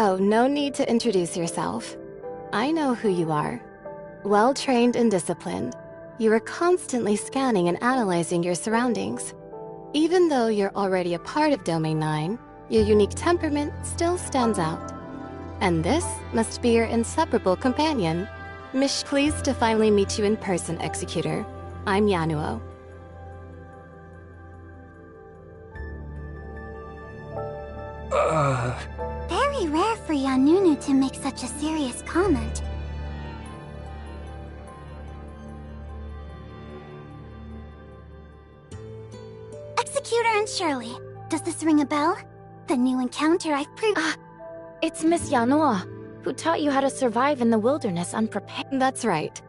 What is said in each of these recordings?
Oh, no need to introduce yourself. I know who you are. Well-trained and disciplined. You are constantly scanning and analyzing your surroundings. Even though you're already a part of Domain 9, your unique temperament still stands out. And this must be your inseparable companion. Pleased to finally meet you in person, Executor. I'm Yanuo. Very rare for Yanunu to make such a serious comment. Executor and Shirley, does this ring a bell? The new encounter I've It's Miss Yanua, who taught you how to survive in the wilderness unprepared. That's right.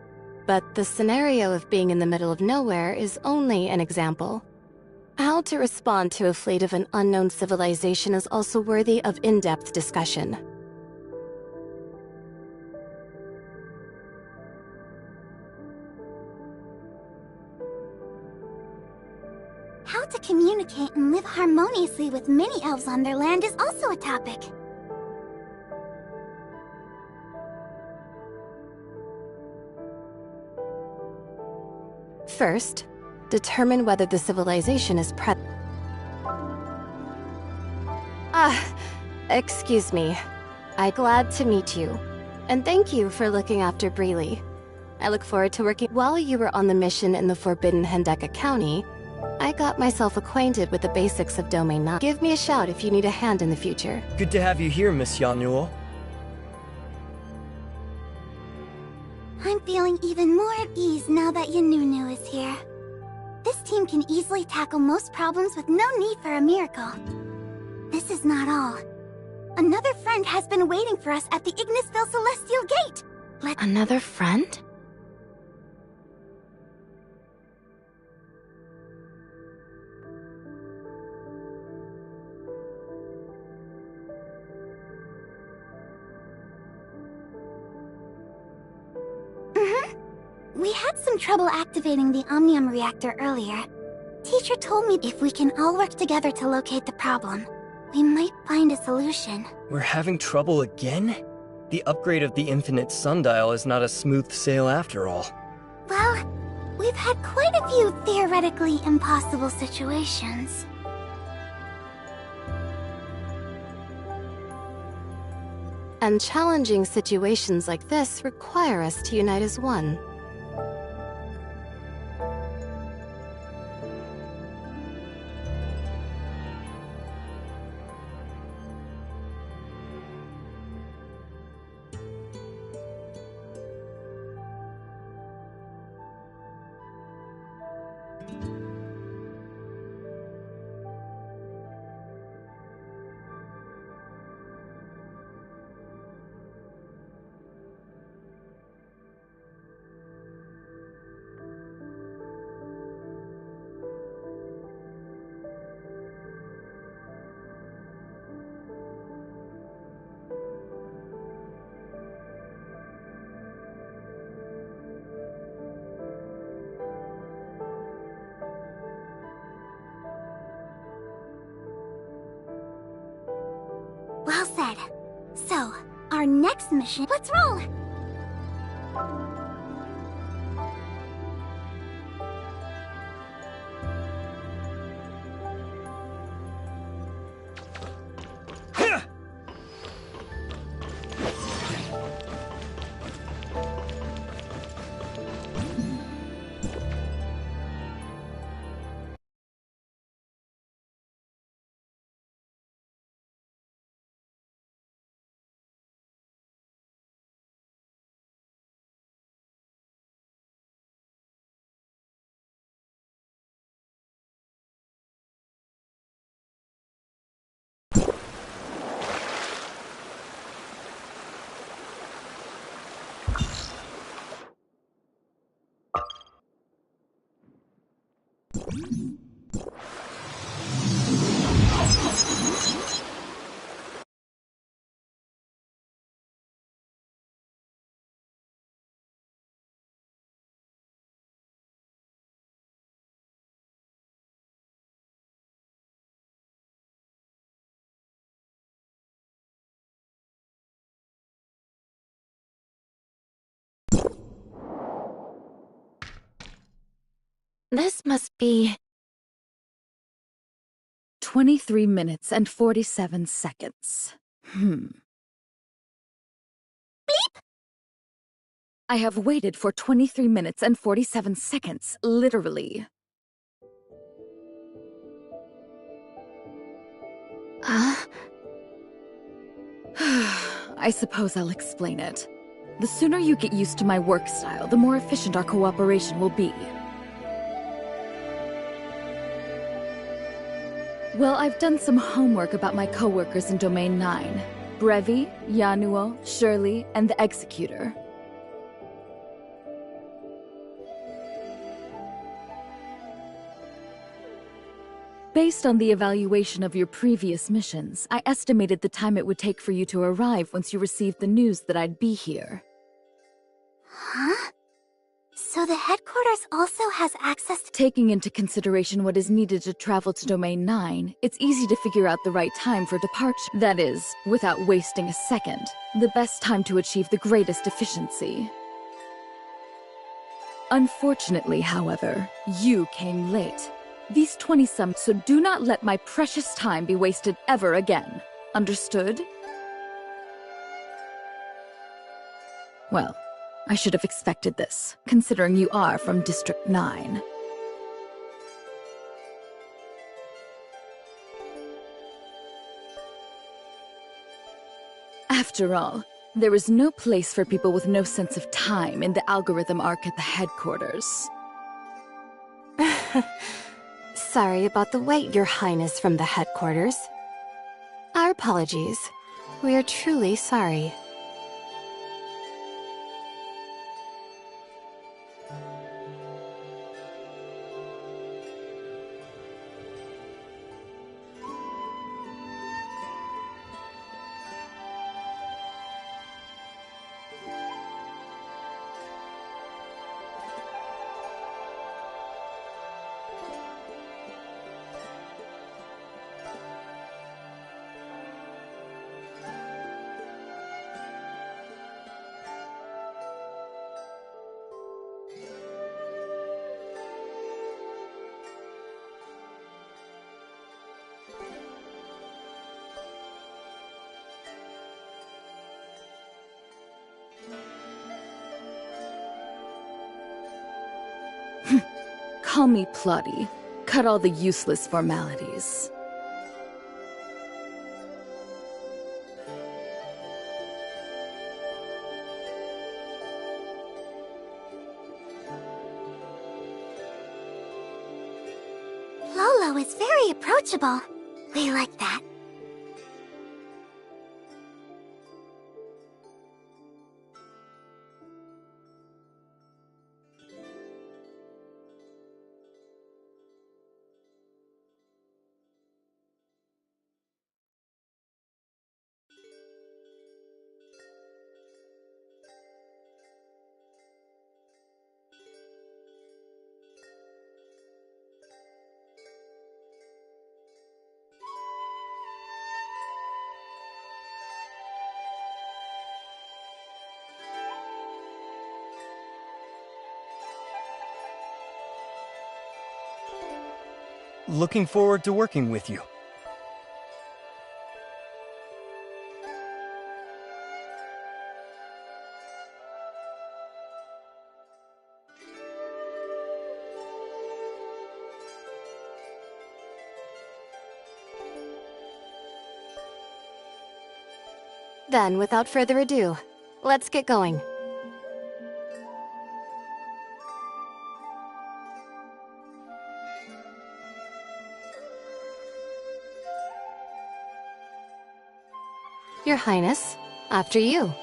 But the scenario of being in the middle of nowhere is only an example. How to respond to a fleet of an unknown civilization is also worthy of in-depth discussion. How to communicate and live harmoniously with many elves on their land is also a topic. First, determine whether the civilization is excuse me. I'm glad to meet you. And thank you for looking after Breely. I look forward to working. While you were on the mission in the Forbidden Hendeka County, I got myself acquainted with the basics of Domain 9. Give me a shout if you need a hand in the future. Good to have you here, Miss Yanuo. I'm feeling even more at ease now that Yanunu is here. This team can easily tackle most problems with no need for a miracle. This is not all. Another friend has been waiting for us at the Ignisville Celestial Gate. Another friend? We had some trouble activating the Omnium reactor earlier. Teacher told me if we can all work together to locate the problem, we might find a solution. We're having trouble again? The upgrade of the Infinite Sundial is not a smooth sail after all. Well, we've had quite a few theoretically impossible situations. And challenging situations like this require us to unite as one. Well said. So, our next mission... Let's roll! This must be... 23 minutes and 47 seconds. Bleep! I have waited for 23 minutes and 47 seconds, literally. I suppose I'll explain it. The sooner you get used to my work style, the more efficient our cooperation will be. Well, I've done some homework about my coworkers in Domain 9. Brevi, Yanuo, Shirley, and the Executor. Based on the evaluation of your previous missions, I estimated the time it would take for you to arrive once you received the news that I'd be here. Huh? So the headquarters also has access to... Taking into consideration what is needed to travel to Domain 9, it's easy to figure out the right time for departure. That is, without wasting a second, the best time to achieve the greatest efficiency. Unfortunately, however, you came late. These 20-some, so do not let my precious time be wasted ever again. Understood? Well, I should have expected this, considering you are from District 9. After all, there is no place for people with no sense of time in the algorithm arc at the headquarters. Sorry about the wait, Your Highness from the headquarters. Our apologies. We are truly sorry. Call me plotty. Cut all the useless formalities. Lolo is very approachable. We like that. Looking forward to working with you. Then, without further ado, let's get going. Your Highness, after you.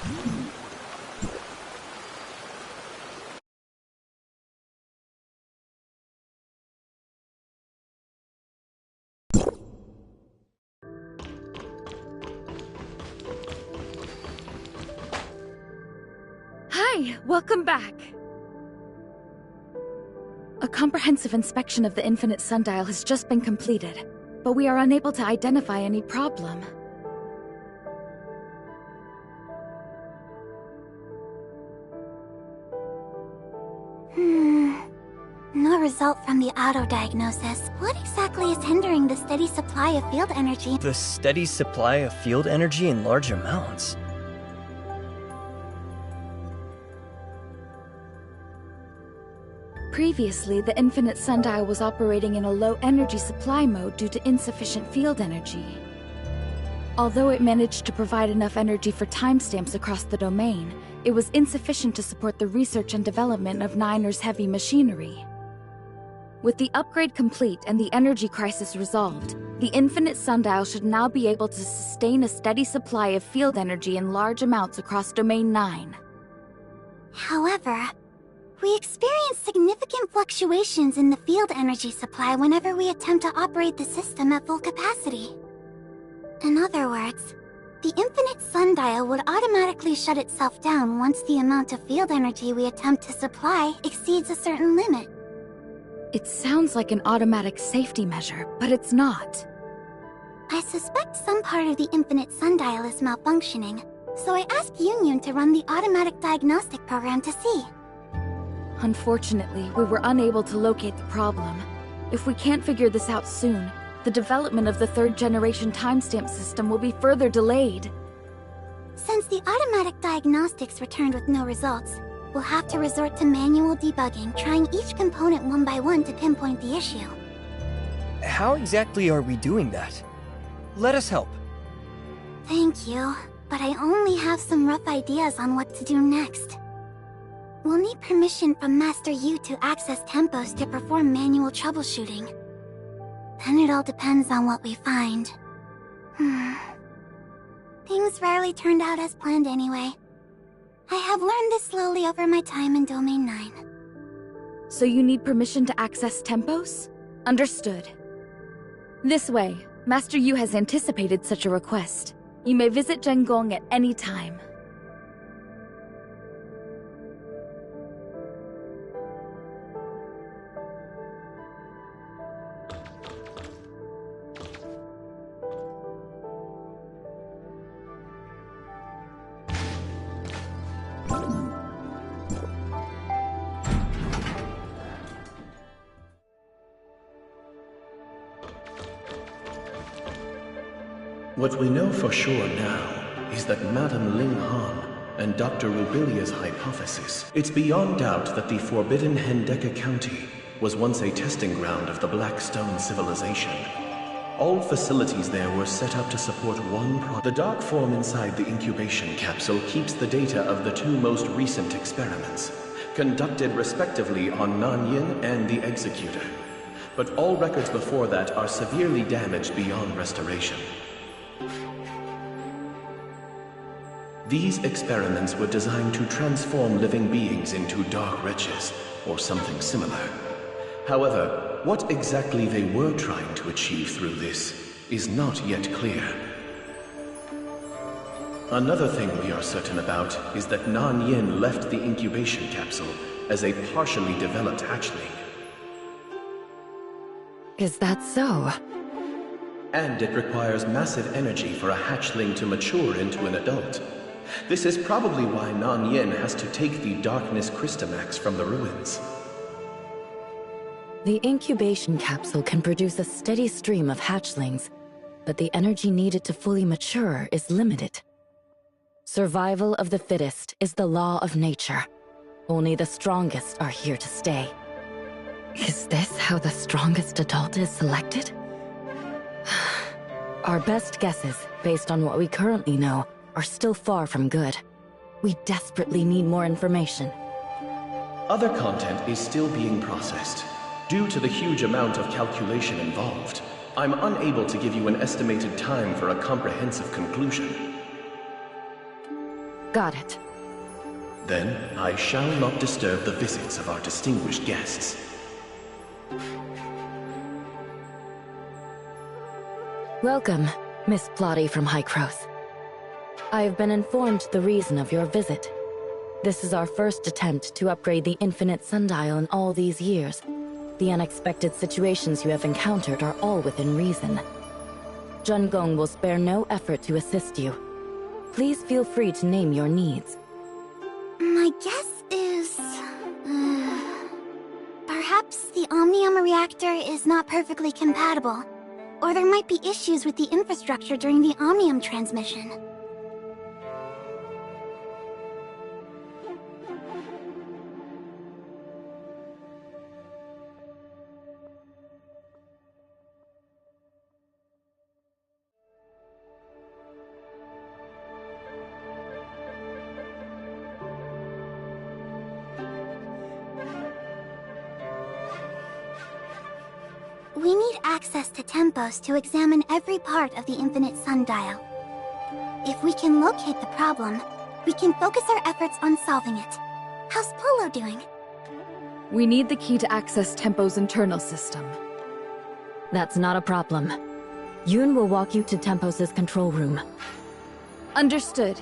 Hi, welcome back. A comprehensive inspection of the Infinite Sundial has just been completed, but we are unable to identify any problem. No result from the auto-diagnosis. What exactly is hindering the steady supply of field energy? The steady supply of field energy in large amounts. Previously, the Infinite Sundial was operating in a low-energy supply mode due to insufficient field energy. Although it managed to provide enough energy for timestamps across the domain, it was insufficient to support the research and development of Niner's heavy machinery. With the upgrade complete and the energy crisis resolved, the Infinite Sundial should now be able to sustain a steady supply of field energy in large amounts across Domain 9. However, we experience significant fluctuations in the field energy supply whenever we attempt to operate the system at full capacity. In other words, the Infinite Sundial would automatically shut itself down once the amount of field energy we attempt to supply exceeds a certain limit. It sounds like an automatic safety measure, but it's not. I suspect some part of the Infinite Sundial is malfunctioning, so I asked Yunyun to run the automatic diagnostic program to see. Unfortunately, we were unable to locate the problem. If we can't figure this out soon, the development of the third-generation timestamp system will be further delayed. Since the automatic diagnostics returned with no results, we'll have to resort to manual debugging, trying each component one by one to pinpoint the issue. How exactly are we doing that? Let us help. Thank you, but I only have some rough ideas on what to do next. We'll need permission from Master Yu to access Tempos to perform manual troubleshooting. Then it all depends on what we find. Things rarely turned out as planned anyway. I have learned this slowly over my time in Domain 9. So you need permission to access Tempos? Understood. This way, Master Yu has anticipated such a request. You may visit Zhengong at any time. What we know for sure now is that Madame Ling Han and Dr. Rubilia's hypothesis. It's beyond doubt that the forbidden Hendeka County was once a testing ground of the Black Stone civilization. All facilities there were set up to support one The dark form inside the incubation capsule keeps the data of the two most recent experiments, conducted respectively on Nanyin and the Executor. But all records before that are severely damaged beyond restoration. These experiments were designed to transform living beings into dark wretches, or something similar. However, what exactly they were trying to achieve through this is not yet clear. Another thing we are certain about is that Nanyin left the incubation capsule as a partially developed hatchling. Is that so? And it requires massive energy for a hatchling to mature into an adult. This is probably why Nanyin has to take the Darkness Crystamax from the ruins. The incubation capsule can produce a steady stream of hatchlings, but the energy needed to fully mature is limited. Survival of the fittest is the law of nature. Only the strongest are here to stay. Is this how the strongest adult is selected? Our best guesses, based on what we currently know, are still far from good. We desperately need more information. Other content is still being processed. Due to the huge amount of calculation involved, I'm unable to give you an estimated time for a comprehensive conclusion. Got it. Then I shall not disturb the visits of our distinguished guests. Welcome, Miss Plotty from Hykros. I have been informed the reason of your visit. This is our first attempt to upgrade the Infinite Sundial in all these years. The unexpected situations you have encountered are all within reason. Jun Gong will spare no effort to assist you. Please feel free to name your needs. My guess is... perhaps the Omnium reactor is not perfectly compatible. Or there might be issues with the infrastructure during the Omnium transmission. We need access to Tempos to examine every part of the Infinite Sundial. If we can locate the problem, we can focus our efforts on solving it. How's Polo doing? We need the key to access Tempo's internal system. That's not a problem. Yoon will walk you to Tempos' control room. Understood.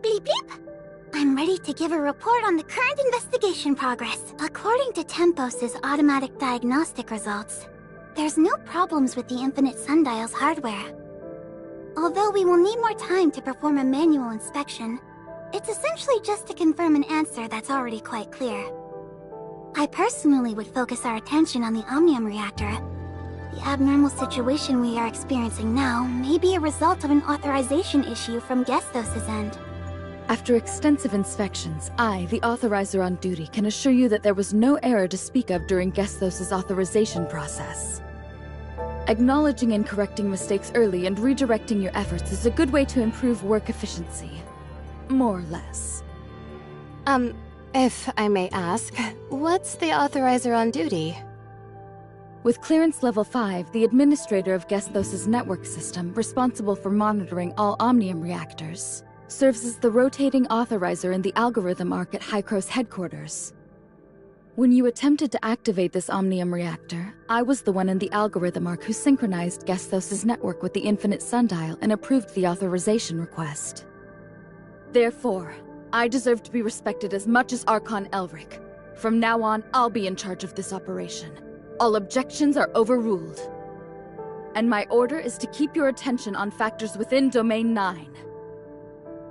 Beep beep! I'm ready to give a report on the current investigation progress. According to Tempos' automatic diagnostic results, there's no problems with the Infinite Sundial's hardware. Although we will need more time to perform a manual inspection, it's essentially just to confirm an answer that's already quite clear. I personally would focus our attention on the Omnium reactor. The abnormal situation we are experiencing now may be a result of an authorization issue from Gestos' end. After extensive inspections, I, the authorizer on duty, can assure you that there was no error to speak of during Gestos' authorization process. Acknowledging and correcting mistakes early and redirecting your efforts is a good way to improve work efficiency. more or less. If I may ask, what's the authorizer on duty? With clearance level 5, the administrator of Gesthos' network system, responsible for monitoring all Omnium reactors, serves as the rotating authorizer in the algorithm arc at Hycros headquarters. When you attempted to activate this Omnium reactor, I was the one in the algorithm arc who synchronized Gesthos' network with the Infinite Sundial and approved the authorization request. Therefore, I deserve to be respected as much as Archon Elric. From now on, I'll be in charge of this operation. All objections are overruled. And my order is to keep your attention on factors within Domain 9.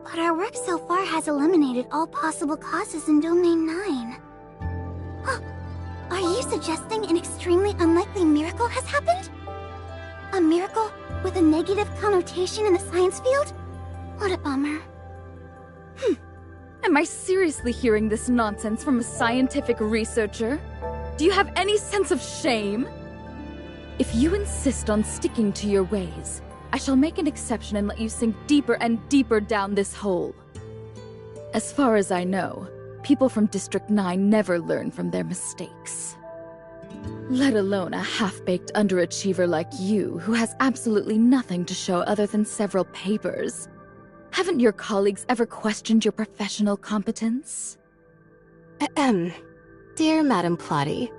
But our work so far has eliminated all possible causes in Domain 9. Huh. Are you suggesting an extremely unlikely miracle has happened? A miracle with a negative connotation in the science field? What a bummer. Am I seriously hearing this nonsense from a scientific researcher? Do you have any sense of shame? If you insist on sticking to your ways, I shall make an exception and let you sink deeper and deeper down this hole. As far as I know, people from District 9 never learn from their mistakes. Let alone a half-baked underachiever like you, who has absolutely nothing to show other than several papers. Haven't your colleagues ever questioned your professional competence? Dear Madame Plotty,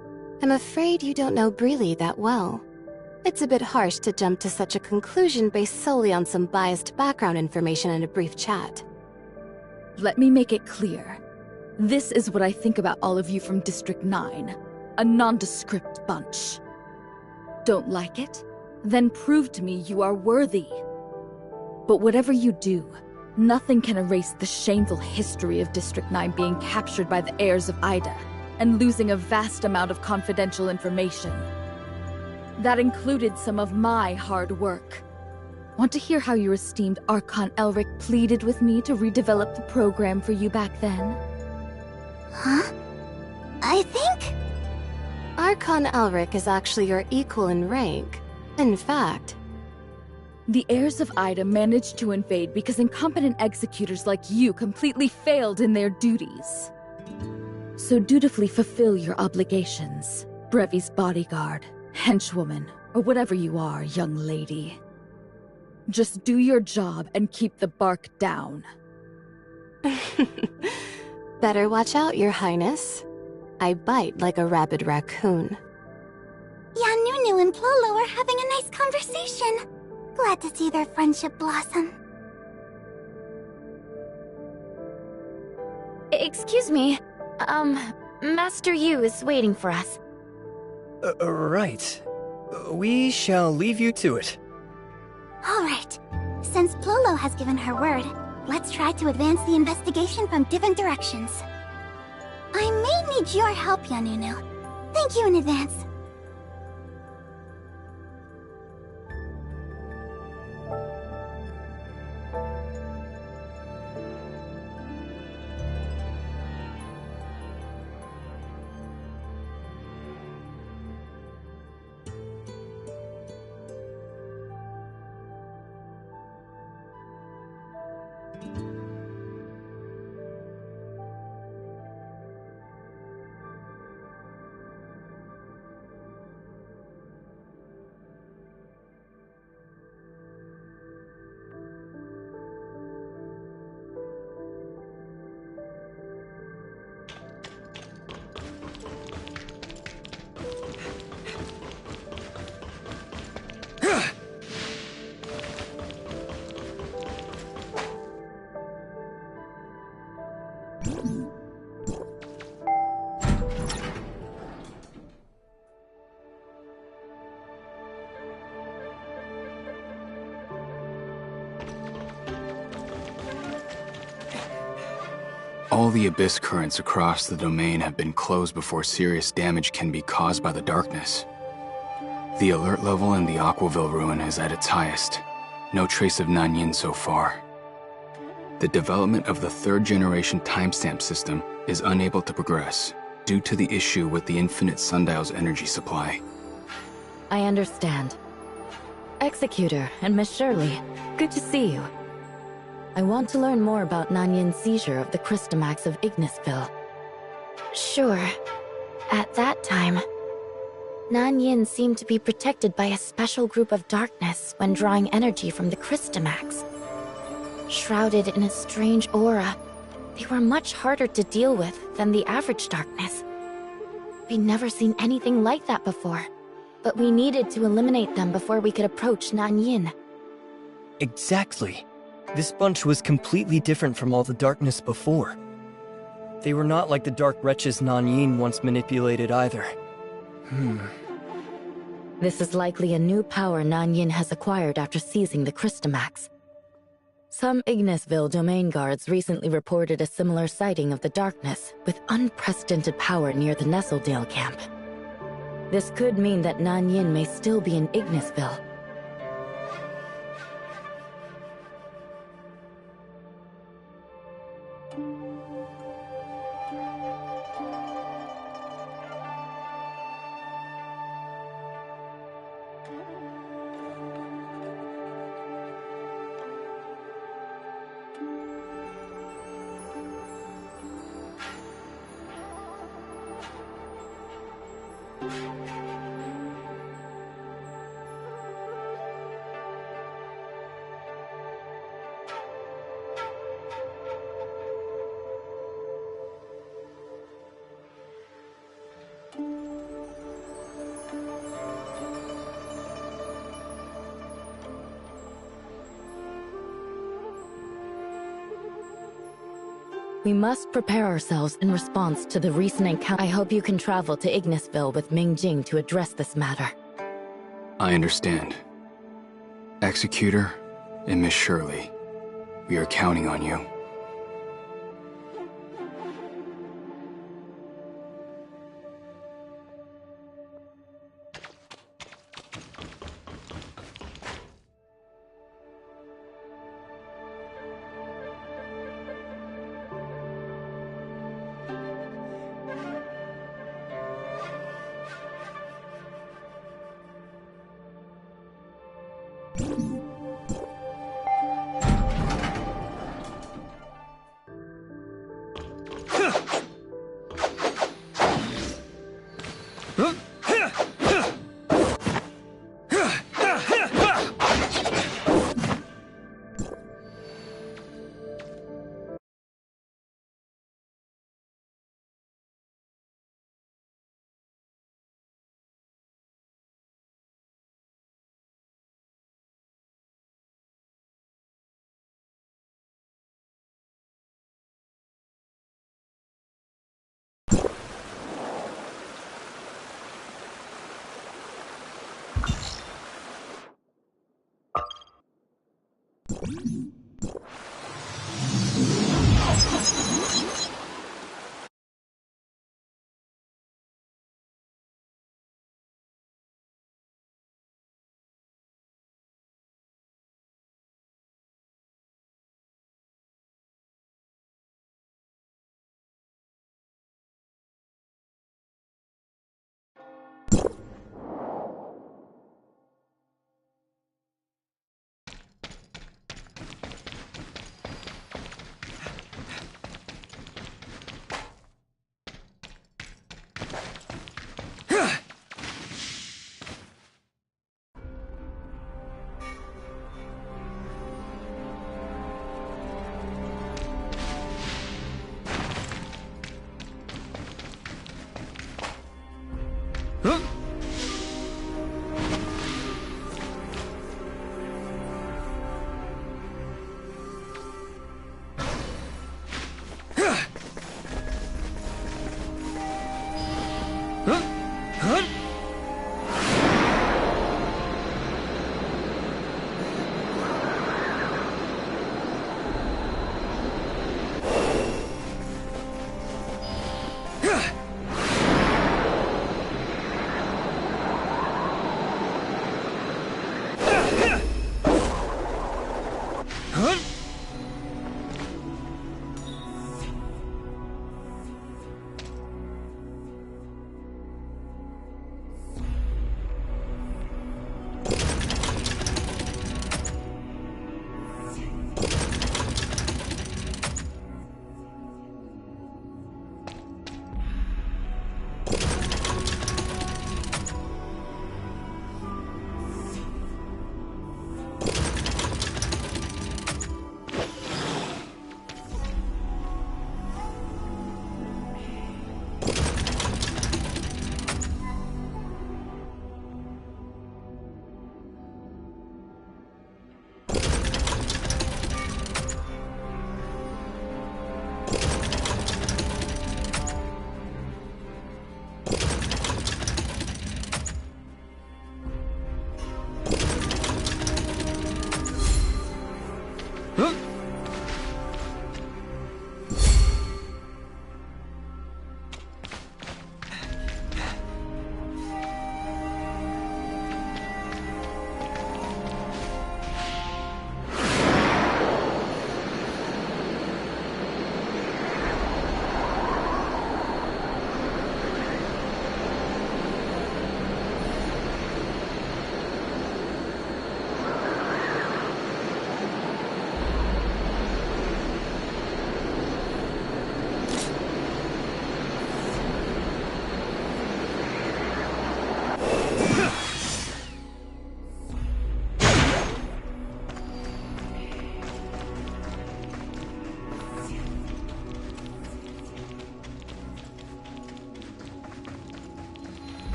I'm afraid you don't know Breely that well. It's a bit harsh to jump to such a conclusion based solely on some biased background information in a brief chat. Let me make it clear. This is what I think about all of you from District 9. A nondescript bunch. Don't like it? Then prove to me you are worthy. But whatever you do, nothing can erase the shameful history of District 9 being captured by the heirs of Ida and losing a vast amount of confidential information. That included some of my hard work. Want to hear how your esteemed Archon Elric pleaded with me to redevelop the program for you back then? Huh? I think? Archon Elric is actually your equal in rank. In fact, the heirs of Ida managed to invade because incompetent executors like you completely failed in their duties. So dutifully fulfill your obligations, Brevi's bodyguard, henchwoman, or whatever you are, young lady. Just do your job and keep the bark down. better watch out, Your Highness. I bite like a rabid raccoon. Yanunu and Plolo are having a nice conversation. Glad to see their friendship blossom. Excuse me. Master Yu is waiting for us. Right. We shall leave you to it. Alright. Since Plolo has given her word, let's try to advance the investigation from different directions. I may need your help, Yanunu. Thank you in advance. All the abyss currents across the domain have been closed before serious damage can be caused by the darkness. The alert level in the Aquaville ruin is at its highest. No trace of Nanyin so far. The development of the third-generation timestamp system is unable to progress due to the issue with the Infinite Sundial's energy supply. I understand. Executor and Miss Shirley, good to see you. I want to learn more about Nanyin's seizure of the Crystamax of Ignisville. Sure. At that time, Nanyin seemed to be protected by a special group of darkness when drawing energy from the Crystamax. Shrouded in a strange aura, they were much harder to deal with than the average darkness. We'd never seen anything like that before, but we needed to eliminate them before we could approach Nanyin. Exactly. This bunch was completely different from all the darkness before. They were not like the dark wretches Nanyin once manipulated either. This is likely a new power Nanyin has acquired after seizing the Crystamax. Some Ignisville domain guards recently reported a similar sighting of the darkness, with unprecedented power near the Nestledale camp. This could mean that Nanyin may still be in Ignisville. We must prepare ourselves in response to the recent encounter. I hope you can travel to Ignisville with Mingjing to address this matter. I understand. Executor and Miss Shirley, we are counting on you.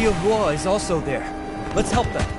Lady of War is also there. Let's help them.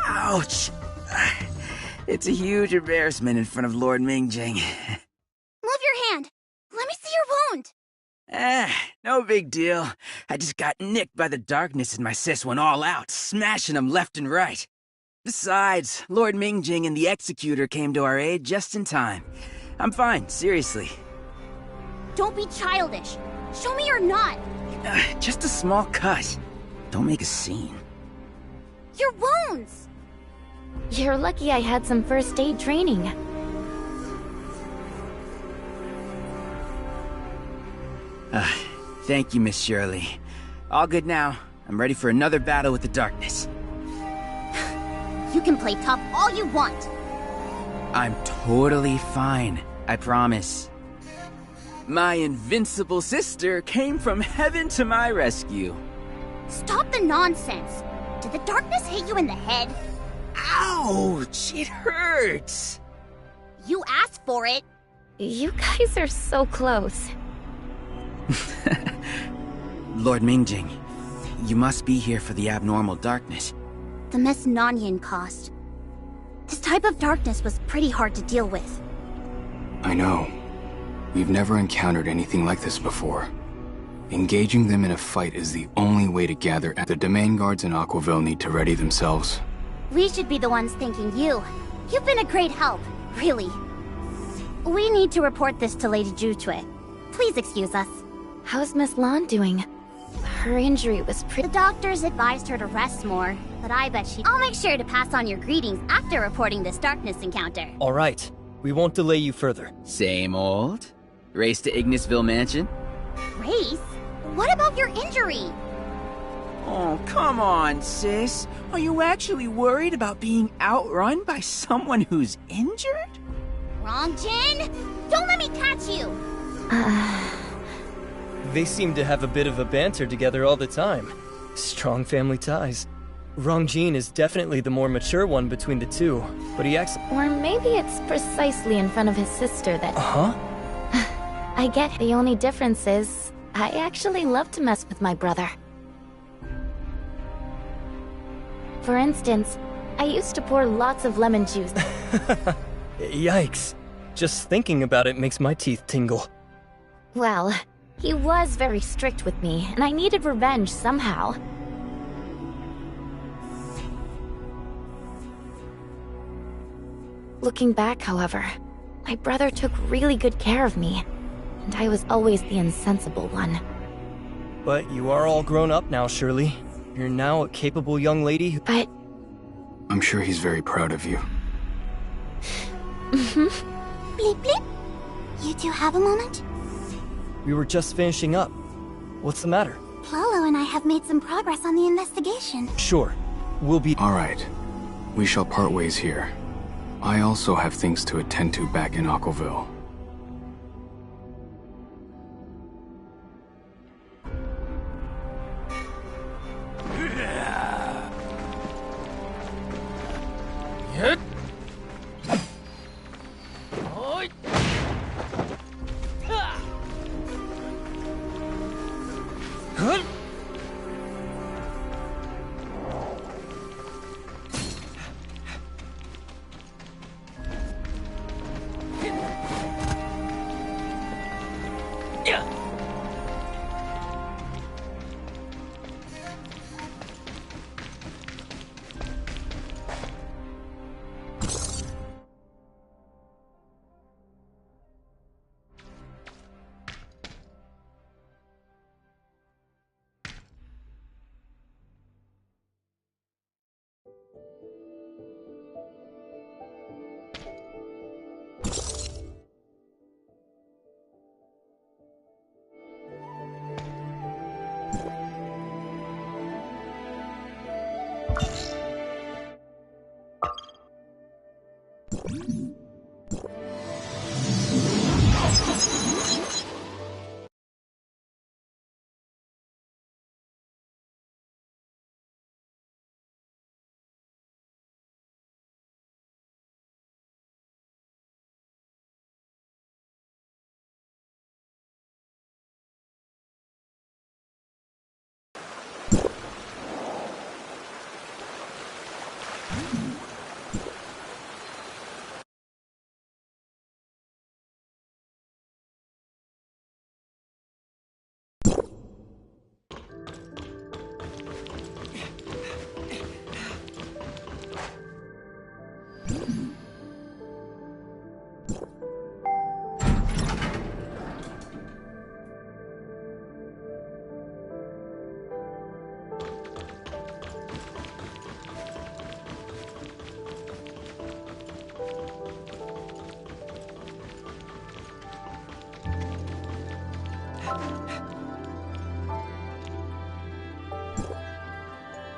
Ouch! It's a huge embarrassment in front of Lord Mingjing. Move your hand. Let me see your wound. No big deal. I just got nicked by the darkness and my sis went all out, smashing them left and right. Besides, Lord Mingjing and the Executor came to our aid just in time. I'm fine, seriously. Don't be childish. Show me you're not. Just a small cut. Don't make a scene. Your wounds! You're lucky I had some first aid training. Thank you, Miss Shirley. All good now. I'm ready for another battle with the darkness. You can play tough all you want. I'm totally fine, I promise. My invincible sister came from heaven to my rescue. Stop the nonsense. Did the darkness hit you in the head? Ouch! It hurts! You asked for it. You guys are so close. Lord Mingjing, you must be here for the abnormal darkness. The Miss Nanyan cost. This type of darkness was pretty hard to deal with. I know. We've never encountered anything like this before. Engaging them in a fight is the only way to gather. The domain guards in Aquaville need to ready themselves. We should be the ones thanking you. You've been a great help, really. We need to report this to Lady Jutue. Please excuse us. How's Miss Lan doing? Her injury was The doctors advised her to rest more, but I bet I'll make sure to pass on your greetings after reporting this darkness encounter. All right. We won't delay you further. Same old? Race to Ignisville Mansion? Race? What about your injury? Oh, come on, sis. Are you actually worried about being outrun by someone who's injured? Wrong, Jin! Don't let me catch you! They seem to have a bit of a banter together all the time. Strong family ties. Rongjin is definitely the more mature one between the two, but he acts... Or maybe it's precisely in front of his sister that... Uh-huh? I get the only difference is, I actually love to mess with my brother. For instance, I used to pour lots of lemon juice. Yikes. Just thinking about it makes my teeth tingle. Well, he was very strict with me, and I needed revenge somehow. Looking back, however, my brother took really good care of me, and I was always the insensible one. But you are all grown up now, Shirley. You're now a capable young lady who... But... I'm sure he's very proud of you. Bleep bleep. You two have a moment? We were just finishing up. What's the matter? Plolo and I have made some progress on the investigation. Sure. We'll be... All right. We shall part ways here. I also have things to attend to back in Aquaville.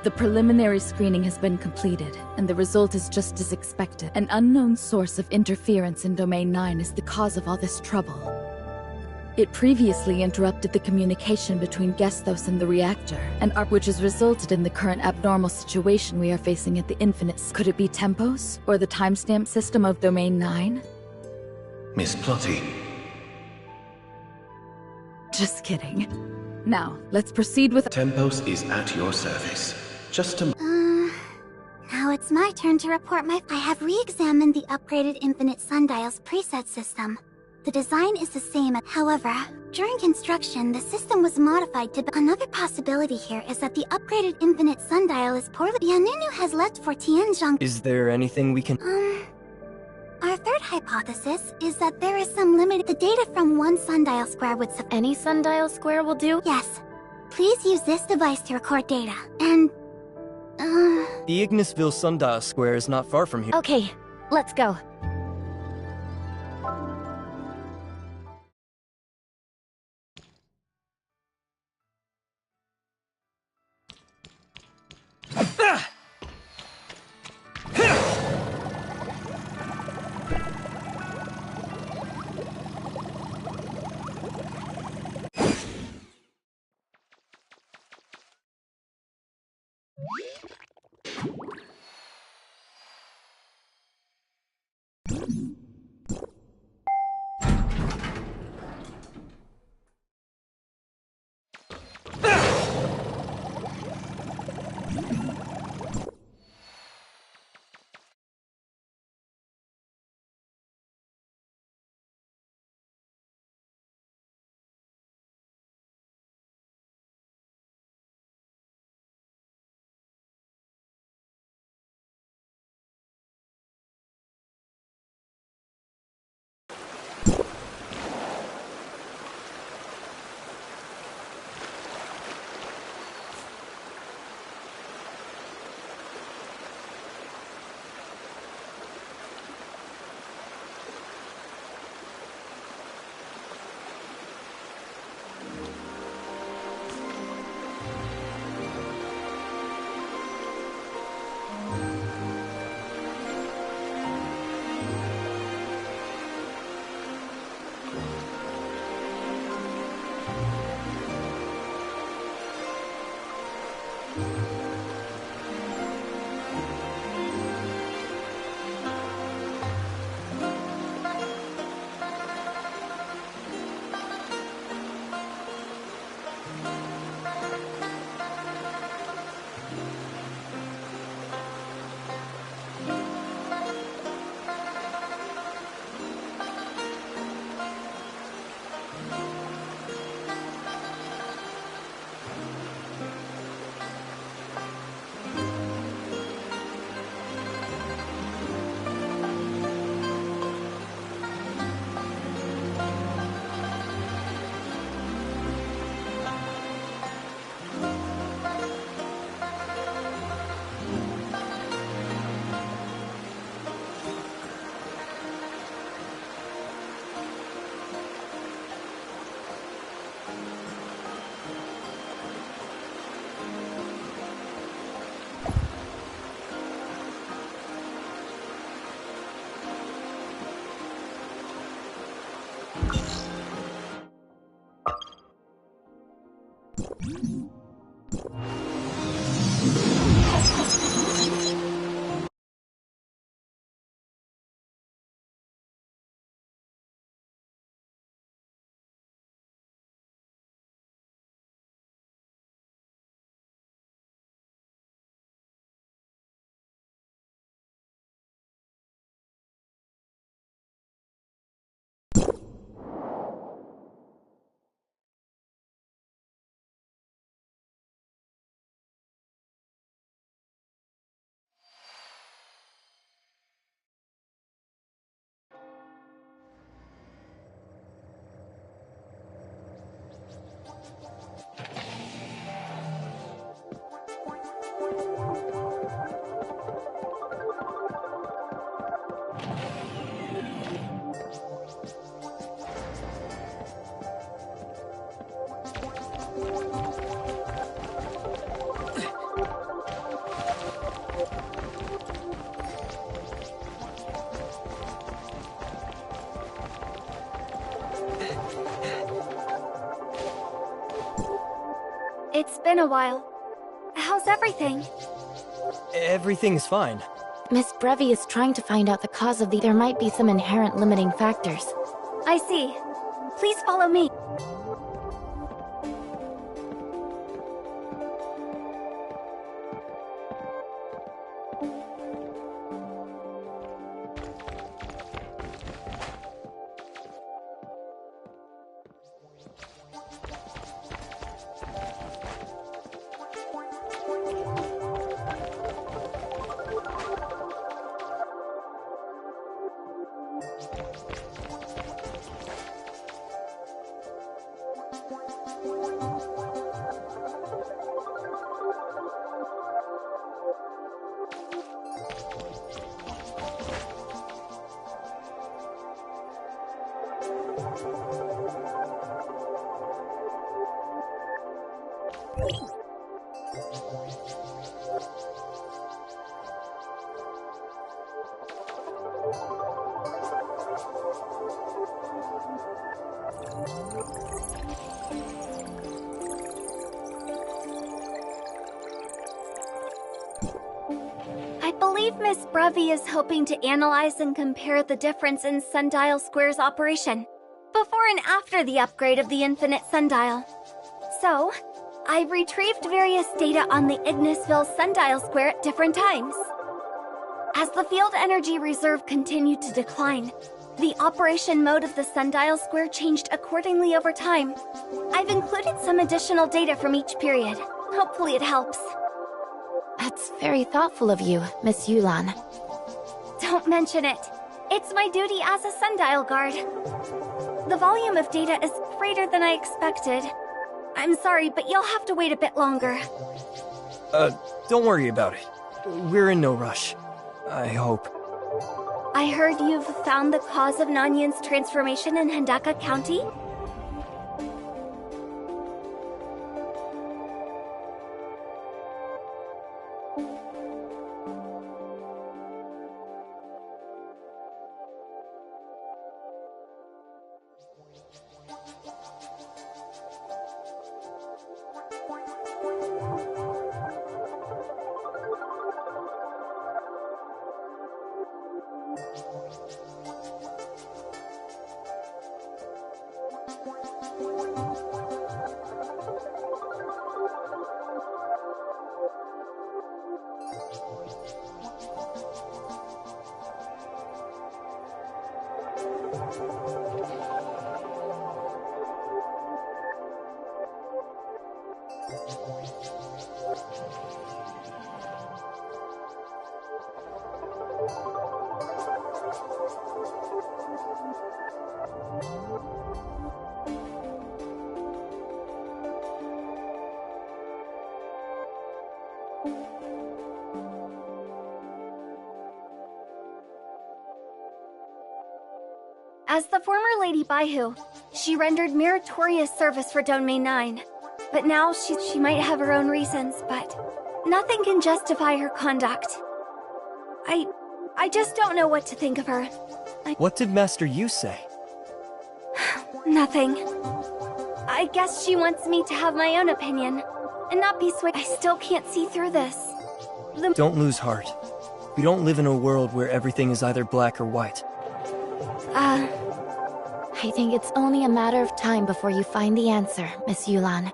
The preliminary screening has been completed, and the result is just as expected. An unknown source of interference in Domain 9 is the cause of all this trouble. It previously interrupted the communication between Gestos and the reactor, which has resulted in the current abnormal situation we are facing at the Infinite. Could it be Tempos, or the timestamp system of Domain 9? Miss Plotty. Just kidding. Now, let's proceed with... Tempos is at your service. Just a... Now it's my turn to report I have re-examined the upgraded Infinite Sundial's preset system. The design is the same, however, during construction, the system was modified to... Another possibility here is that the upgraded Infinite Sundial is poorly... Yanunu has left for Tianzhong... Is there anything we can... Our third hypothesis is that there is some limit. The data from one sundial square would Any sundial square will do? Yes. Please use this device to record data. And... The Ignisville Sundial Square is not far from here. Okay, let's go. It's been a while. How's everything? Everything's fine. Miss Brevi is trying to find out the cause of the... There might be some inherent limiting factors. I see. Please follow me. I believe Miss Brevi is hoping to analyze and compare the difference in Sundial Square's operation before and after the upgrade of the Infinite Sundial. So, I've retrieved various data on the Ignisville Sundial Square at different times. As the field energy reserve continued to decline, the operation mode of the Sundial Square changed accordingly over time. I've included some additional data from each period. Hopefully it helps. That's very thoughtful of you, Miss Yulan. Don't mention it. It's my duty as a Sundial Guard. The volume of data is greater than I expected. I'm sorry, but you'll have to wait a bit longer. Don't worry about it. We're in no rush. I hope. I heard you've found the cause of Nanyin's transformation in Hendaka County? As the former Lady Baihu, she rendered meritorious service for Domain 9. But now she might have her own reasons, but nothing can justify her conduct. I just don't know what to think of her. What did Master Yu say? Nothing. I guess she wants me to have my own opinion and not be swayed. I still can't see through this. Don't lose heart. We don't live in a world where everything is either black or white. I think it's only a matter of time before you find the answer, Miss Yulan.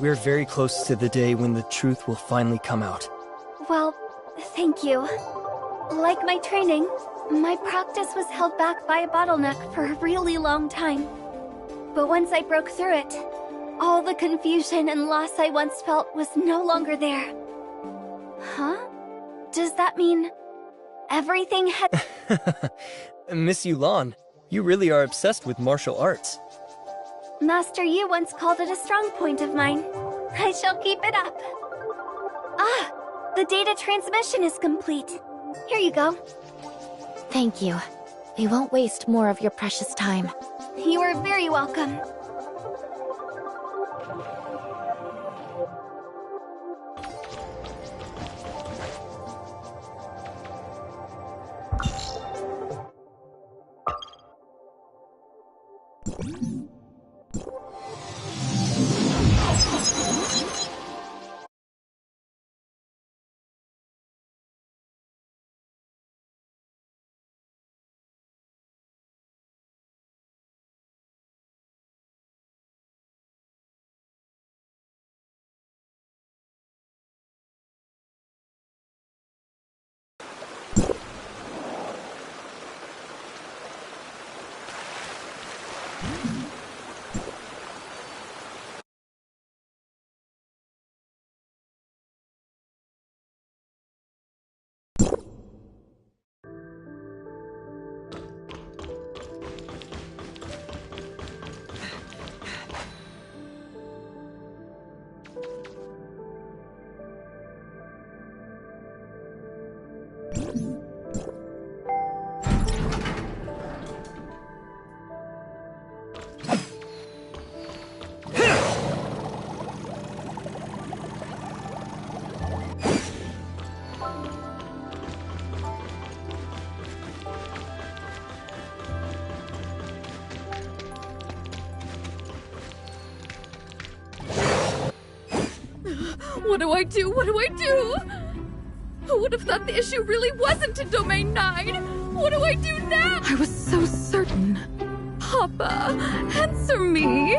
We're very close to the day when the truth will finally come out. Well, thank you. Like my training, my practice was held back by a bottleneck for a really long time. But once I broke through it, all the confusion and loss I once felt was no longer there. Huh? Does that mean everything had... Miss Yulan, you really are obsessed with martial arts. Master Yu once called it a strong point of mine. I shall keep it up. Ah, the data transmission is complete. Here you go. Thank you. We won't waste more of your precious time. You are very welcome. What do I do? What do I do? Who would have thought the issue really wasn't in Domain 9? What do I do now? I was so certain. Papa, answer me.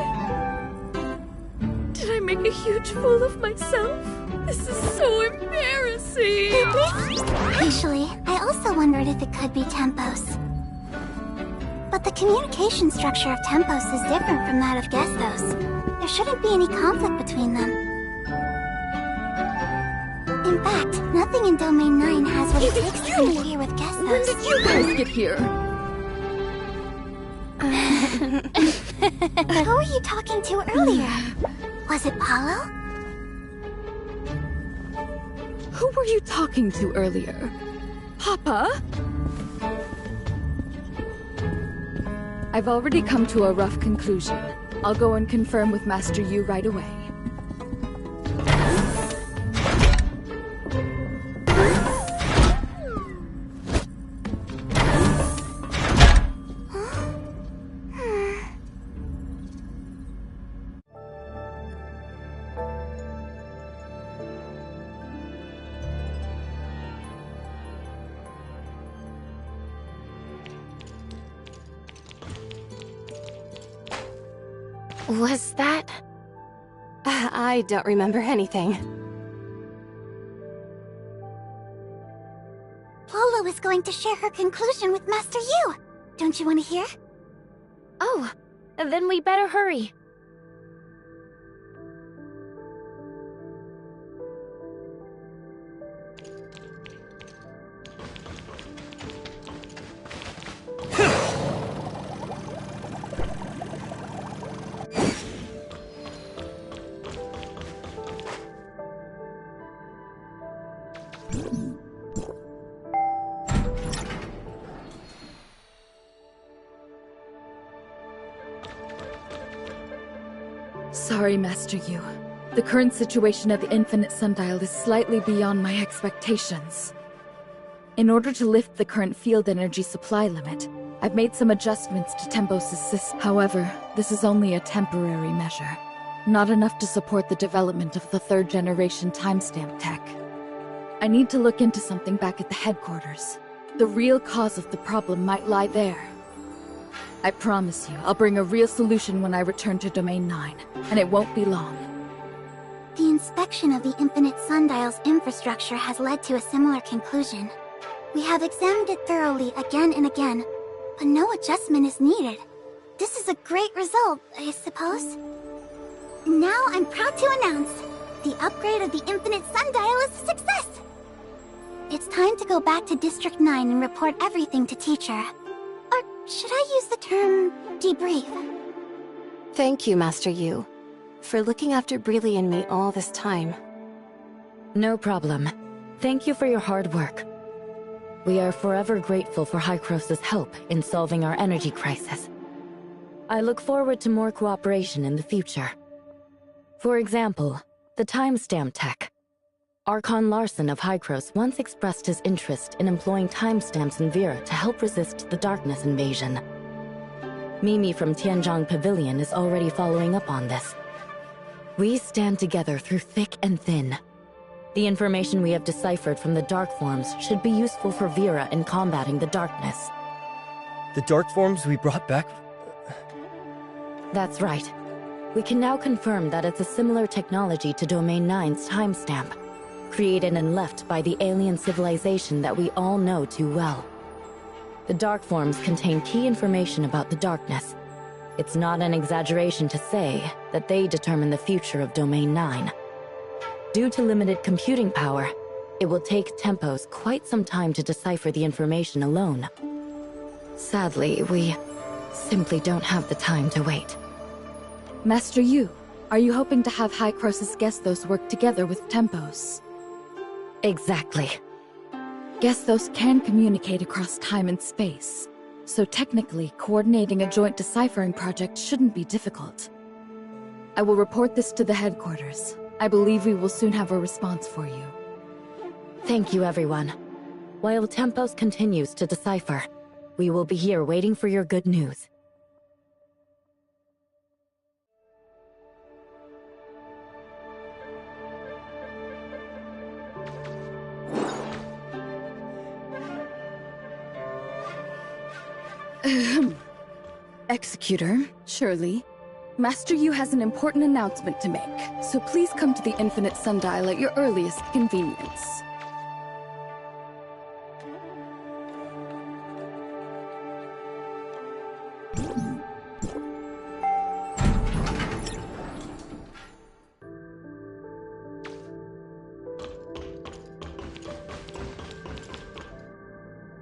Did I make a huge fool of myself? This is so embarrassing. Actually, I also wondered if it could be Tempos. But the communication structure of Tempos is different from that of Gestos. There shouldn't be any conflict between them. In fact, nothing in Domain 9 has what it takes to interfere with Gestos. When did you guys get here? Who were you talking to earlier? Was it Paulo? Who were you talking to earlier? Papa? I've already come to a rough conclusion. I'll go and confirm with Master Yu right away. Was that... I don't remember anything. Lolo is going to share her conclusion with Master Yu. Don't you want to hear? Oh, then we better hurry. Sorry, Master Yu. The current situation at the Infinite Sundial is slightly beyond my expectations. In order to lift the current field energy supply limit, I've made some adjustments to Tempos' system. However, this is only a temporary measure. Not enough to support the development of the third-generation timestamp tech. I need to look into something back at the headquarters. The real cause of the problem might lie there. I promise you, I'll bring a real solution when I return to Domain 9, and it won't be long. The inspection of the Infinite Sundial's infrastructure has led to a similar conclusion. We have examined it thoroughly again and again, but no adjustment is needed. This is a great result, I suppose. Now I'm proud to announce, the upgrade of the Infinite Sundial is a success! It's time to go back to District 9 and report everything to Teacher. Or should I use the term debrief? Thank you, Master Yu, for looking after Briley and me all this time. No problem. Thank you for your hard work. We are forever grateful for Hykros' help in solving our energy crisis. I look forward to more cooperation in the future. For example, the timestamp tech. Archon Larson of Hykros once expressed his interest in employing timestamps in Vera to help resist the darkness invasion. Mimi from Tianzhong Pavilion is already following up on this. We stand together through thick and thin. The information we have deciphered from the dark forms should be useful for Vera in combating the darkness. The dark forms we brought back? That's right. We can now confirm that it's a similar technology to Domain 9's timestamp, created and left by the alien civilization that we all know too well. The dark forms contain key information about the darkness. It's not an exaggeration to say that they determine the future of Domain 9. Due to limited computing power, it will take Tempos quite some time to decipher the information alone. Sadly, we simply don't have the time to wait. Master Yu, are you hoping to have Hykros' Gestos work together with Tempos? Exactly. Gestos can communicate across time and space, so technically, coordinating a joint deciphering project shouldn't be difficult. I will report this to the headquarters. I believe we will soon have a response for you. Thank you, everyone. While Tempos continues to decipher, we will be here waiting for your good news. Executor, Shirley. Master Yu has an important announcement to make, so please come to the Infinite Sundial at your earliest convenience.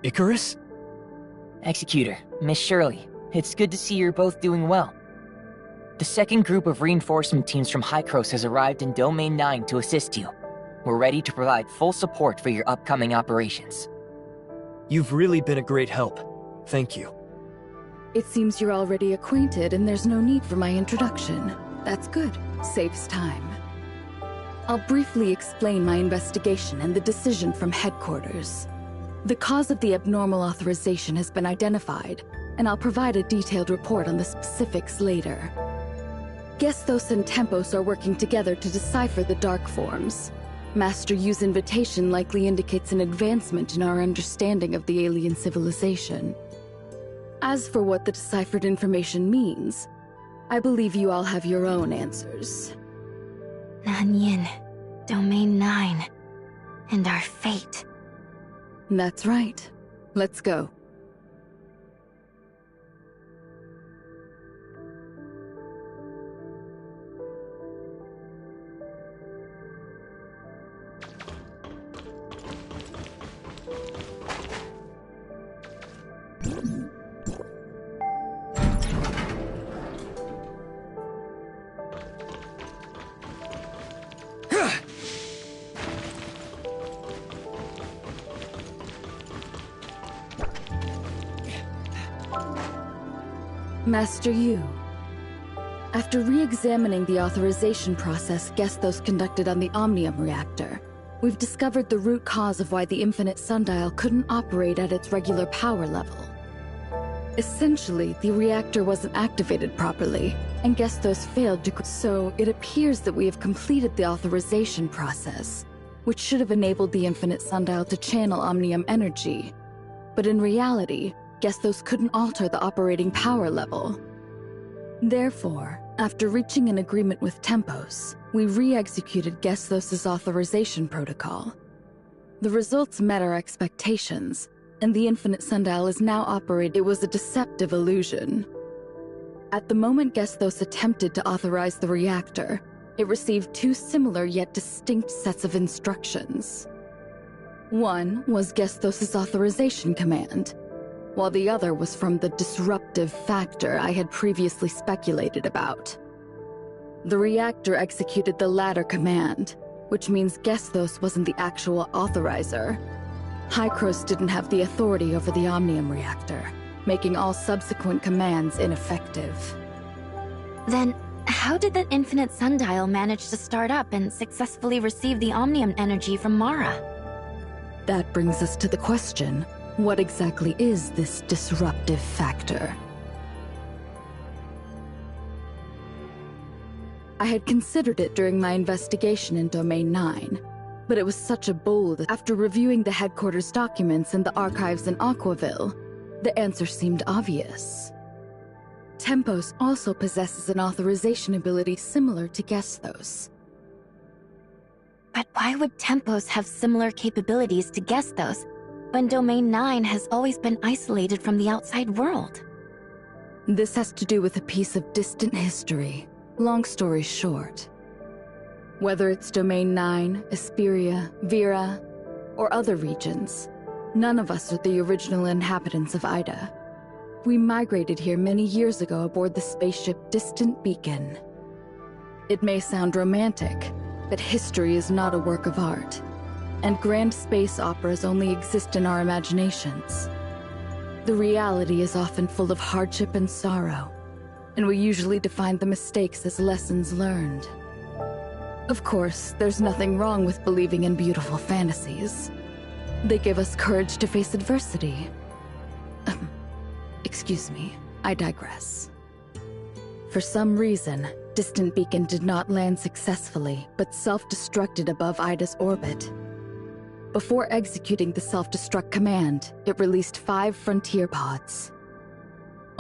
Icarus? Executor, Miss Shirley, it's good to see you're both doing well. The second group of reinforcement teams from Hykros has arrived in Domain 9 to assist you. We're ready to provide full support for your upcoming operations. You've really been a great help. Thank you. It seems you're already acquainted and there's no need for my introduction. That's good. Saves time. I'll briefly explain my investigation and the decision from headquarters. The cause of the abnormal authorization has been identified, and I'll provide a detailed report on the specifics later. Gesthos and Tempos are working together to decipher the Dark Forms. Master Yu's invitation likely indicates an advancement in our understanding of the alien civilization. As for what the deciphered information means, I believe you all have your own answers. Nanyin, Domain 9, and our fate. That's right. Let's go. Master Yu. After re-examining the authorization process Gesthos conducted on the Omnium reactor, we've discovered the root cause of why the Infinite Sundial couldn't operate at its regular power level. Essentially, the reactor wasn't activated properly, and Gesthos failed to... So, it appears that we have completed the authorization process, which should have enabled the Infinite Sundial to channel Omnium energy. But in reality, Gesthos couldn't alter the operating power level. Therefore, after reaching an agreement with Tempos, we re-executed Gesthos' authorization protocol. The results met our expectations, and the Infinite Sundial is now operating. It was a deceptive illusion. At the moment Gesthos attempted to authorize the reactor, it received two similar yet distinct sets of instructions. One was Gesthos' authorization command, while the other was from the disruptive factor I had previously speculated about. The reactor executed the latter command, which means Gesthos wasn't the actual authorizer. Hykros didn't have the authority over the Omnium reactor, making all subsequent commands ineffective. Then, how did the Infinite Sundial manage to start up and successfully receive the Omnium energy from Mara? That brings us to the question, what exactly is this disruptive factor? I had considered it during my investigation in Domain 9, but it was such a bold... After reviewing the headquarters documents and the archives in Aquaville, the answer seemed obvious. Tempos also possesses an authorization ability similar to Gesthos. But why would Tempos have similar capabilities to Gesthos, when Domain 9 has always been isolated from the outside world? This has to do with a piece of distant history. Long story short. Whether it's Domain 9, Esperia, Vera, or other regions, none of us are the original inhabitants of Ida. We migrated here many years ago aboard the spaceship Distant Beacon. It may sound romantic, but history is not a work of art, and grand space operas only exist in our imaginations. The reality is often full of hardship and sorrow, and we usually define the mistakes as lessons learned. Of course, there's nothing wrong with believing in beautiful fantasies. They give us courage to face adversity. Excuse me, I digress. For some reason, Distant Beacon did not land successfully, but self-destructed above Ida's orbit. Before executing the self-destruct command, it released 5 frontier pods.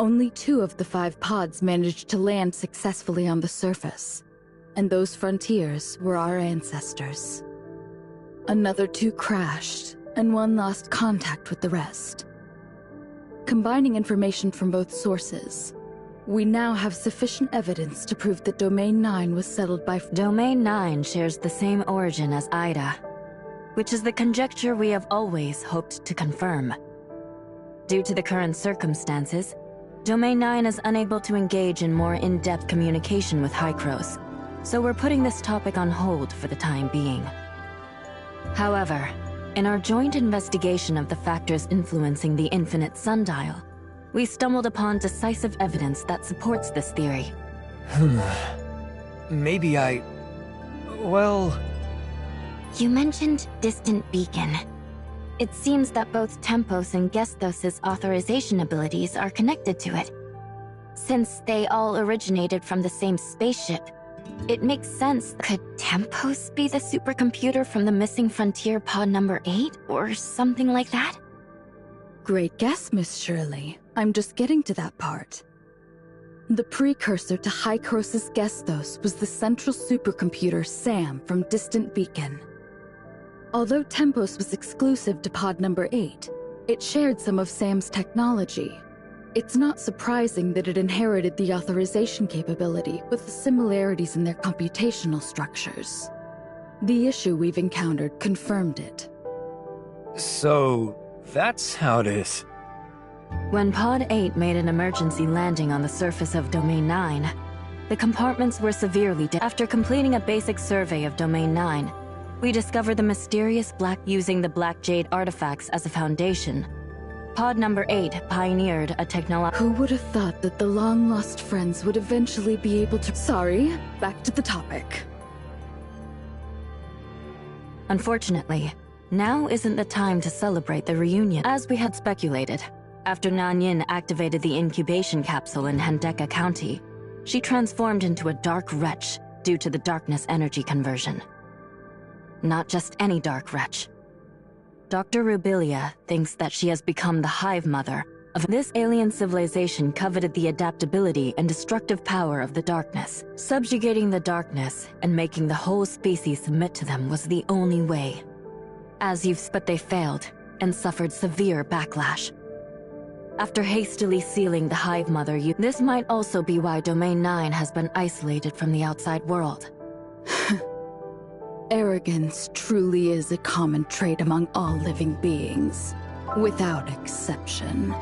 Only 2 of the 5 pods managed to land successfully on the surface, and those frontiers were our ancestors. Another 2 crashed, and 1 lost contact with the rest. Combining information from both sources, we now have sufficient evidence to prove that Domain 9 was settled by... Domain 9 shares the same origin as Ida, which is the conjecture we have always hoped to confirm. Due to the current circumstances, Domain 9 is unable to engage in more in-depth communication with Hykros, so we're putting this topic on hold for the time being. However, in our joint investigation of the factors influencing the infinite sundial, we stumbled upon decisive evidence that supports this theory. Maybe well... You mentioned Distant Beacon. It seems that both Tempos and Gestos' authorization abilities are connected to it. Since they all originated from the same spaceship, it makes sense. Could Tempos be the supercomputer from the missing Frontier Pod number 8, or something like that? Great guess, Miss Shirley. I'm just getting to that part. The precursor to Hykros' Gestos was the central supercomputer SAM from Distant Beacon. Although Tempos was exclusive to Pod number 8, it shared some of SAM's technology. It's not surprising that it inherited the authorization capability with the similarities in their computational structures. The issue we've encountered confirmed it. So, that's how it is. When Pod 8 made an emergency landing on the surface of Domain 9, the compartments were severely damaged. After completing a basic survey of Domain 9, we discovered the mysterious using the Black Jade artifacts as a foundation. Pod number 8 pioneered a technology. Who would have thought that the long-lost friends would eventually be able to... Sorry, back to the topic. Unfortunately, now isn't the time to celebrate the reunion. As we had speculated, after Nanyin activated the incubation capsule in Hendeka County, she transformed into a dark wretch due to the darkness energy conversion. Not just any dark wretch. Dr. Rubilia thinks that she has become the hive mother of this alien civilization. Coveted the adaptability and destructive power of the darkness. Subjugating the darkness and making the whole species submit to them was the only way. But they failed and suffered severe backlash. After hastily sealing the hive mother, this might also be why Domain 9 has been isolated from the outside world. Arrogance truly is a common trait among all living beings, without exception.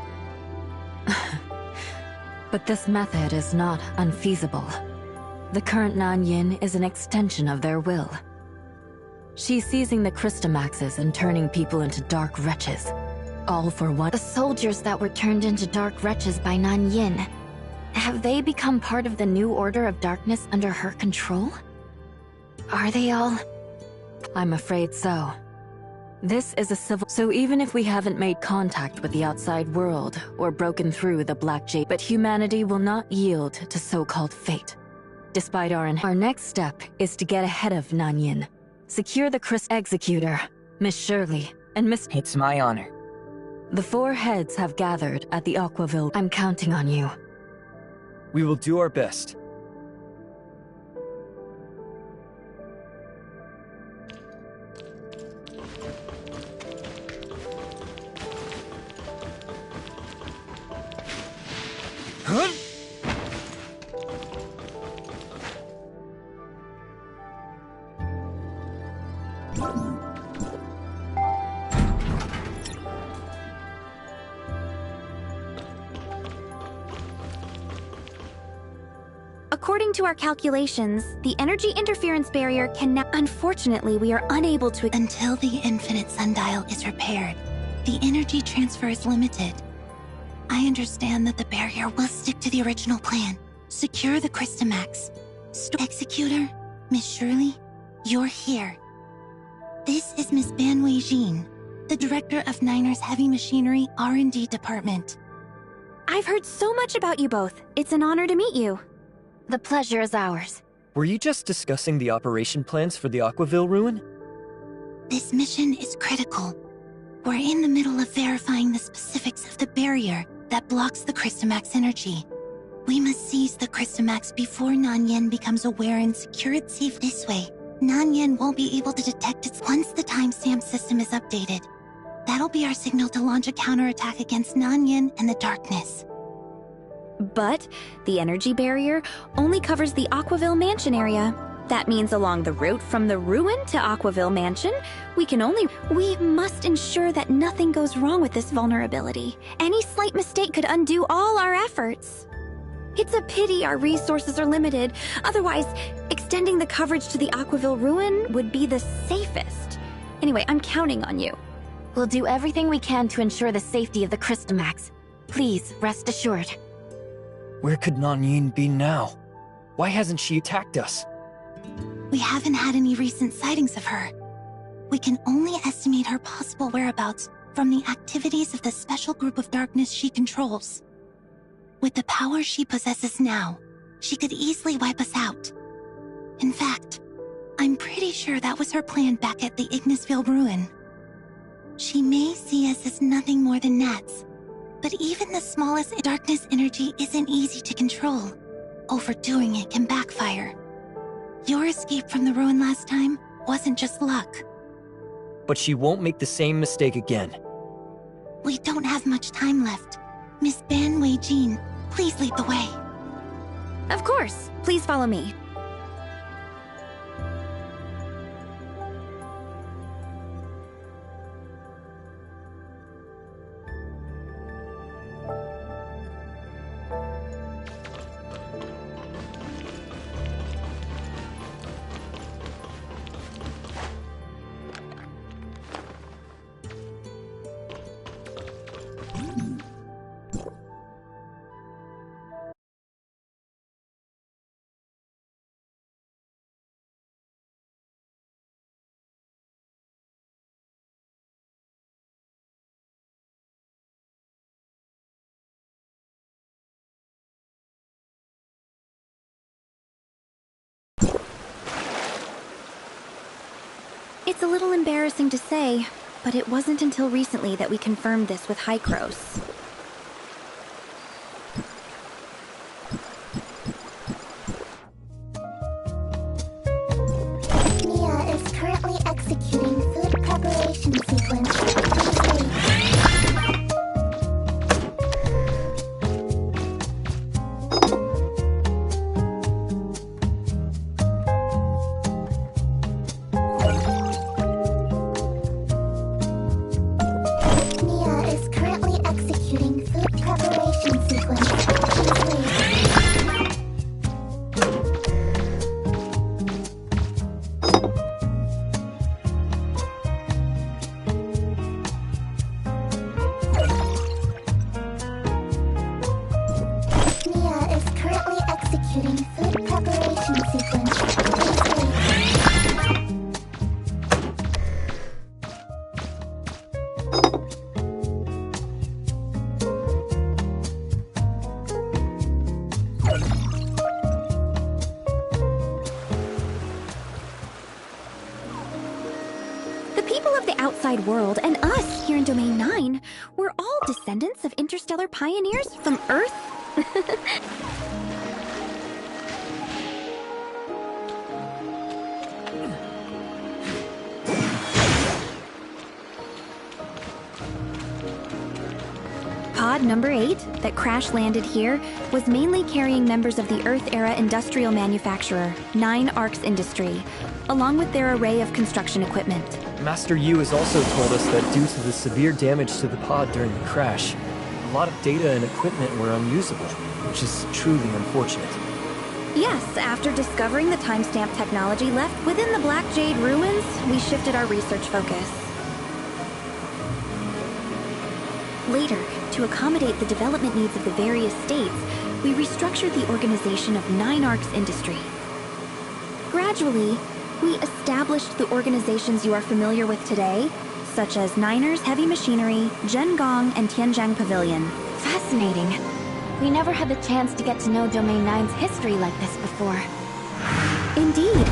But this method is not unfeasible. The current Nanyin is an extension of their will. She's seizing the Crystamaxes and turning people into dark wretches. All for what? The soldiers that were turned into dark wretches by Nanyin. Have they become part of the new order of darkness under her control? Are they all... I'm afraid so. This is a civil... So even if we haven't made contact with the outside world or broken through the Black Jade, but humanity will not yield to so-called fate. Despite our next step is to get ahead of Nanyin. Secure the Executor, Miss Shirley, and Miss... It's my honor. The 4 heads have gathered at the Aquaville. I'm counting on you. We will do our best. According to our calculations, the energy interference barrier can now... Unfortunately, we are unable to... Until the infinite sundial is repaired, the energy transfer is limited. I understand that the barrier will stick to the original plan. Secure the Crystamax. Executor, Miss Shirley, you're here. This is Miss Ban Wei-Jin, the director of Niner's Heavy Machinery R&D department. I've heard so much about you both. It's an honor to meet you. The pleasure is ours. Were you just discussing the operation plans for the Aquaville ruin? This mission is critical. We're in the middle of verifying the specifics of the barrier that blocks the Crystamax energy. We must seize the Crystamax before Nanyan becomes aware and secure it safe this way. Nanyan won't be able to detect it once the timestamp system is updated. That'll be our signal to launch a counterattack against Nanyan and the darkness. But the energy barrier only covers the Aquaville Mansion area. That means along the route from the ruin to Aquaville Mansion, we must ensure that nothing goes wrong with this vulnerability. Any slight mistake could undo all our efforts. It's a pity our resources are limited. Otherwise, extending the coverage to the Aquaville ruin would be the safest. Anyway, I'm counting on you. We'll do everything we can to ensure the safety of the Crystamax. Please, rest assured. Where could Nanyin be now? Why hasn't she attacked us? We haven't had any recent sightings of her. We can only estimate her possible whereabouts from the activities of the special group of darkness she controls. With the power she possesses now, she could easily wipe us out. In fact, I'm pretty sure that was her plan back at the Ignisville ruin. She may see us as nothing more than gnats, but even the smallest darkness energy isn't easy to control. Overdoing it can backfire. Your escape from the ruin last time wasn't just luck. But she won't make the same mistake again. We don't have much time left. Miss Ban Wei Jin, please lead the way. Of course. Please follow me. It's a little embarrassing to say, but it wasn't until recently that we confirmed this with Hykros. Mia is currently executing food preparation sequence. World and us here in Domain 9, we're all descendants of interstellar pioneers from Earth. Pod number 8, that crash-landed here, was mainly carrying members of the Earth-era industrial manufacturer, 9 Arcs Industry, along with their array of construction equipment. Master Yu has also told us that due to the severe damage to the pod during the crash, a lot of data and equipment were unusable, which is truly unfortunate. Yes, after discovering the timestamp technology left within the Black Jade ruins, we shifted our research focus. Later, to accommodate the development needs of the various states, we restructured the organization of 9 Arcs Industry. Gradually, we established the organizations you are familiar with today, such as Niners Heavy Machinery, Zhengong, and Tianjiang Pavilion. Fascinating. We never had the chance to get to know Domain 9's history like this before. Indeed.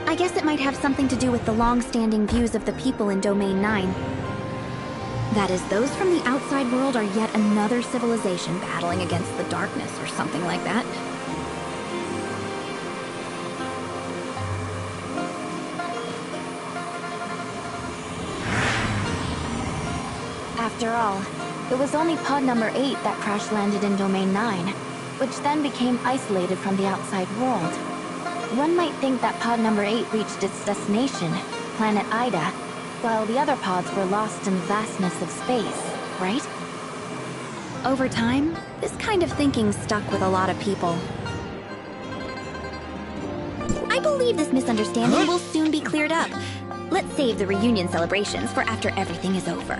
I guess it might have something to do with the long-standing views of the people in Domain 9. That is, those from the outside world are yet another civilization battling against the darkness or something like that. After all, it was only pod number 8 that crash-landed in Domain 9, which then became isolated from the outside world. One might think that pod number 8 reached its destination, planet Ida, while the other pods were lost in the vastness of space, right? Over time, this kind of thinking stuck with a lot of people. I believe this misunderstanding will soon be cleared up. Let's save the reunion celebrations for after everything is over.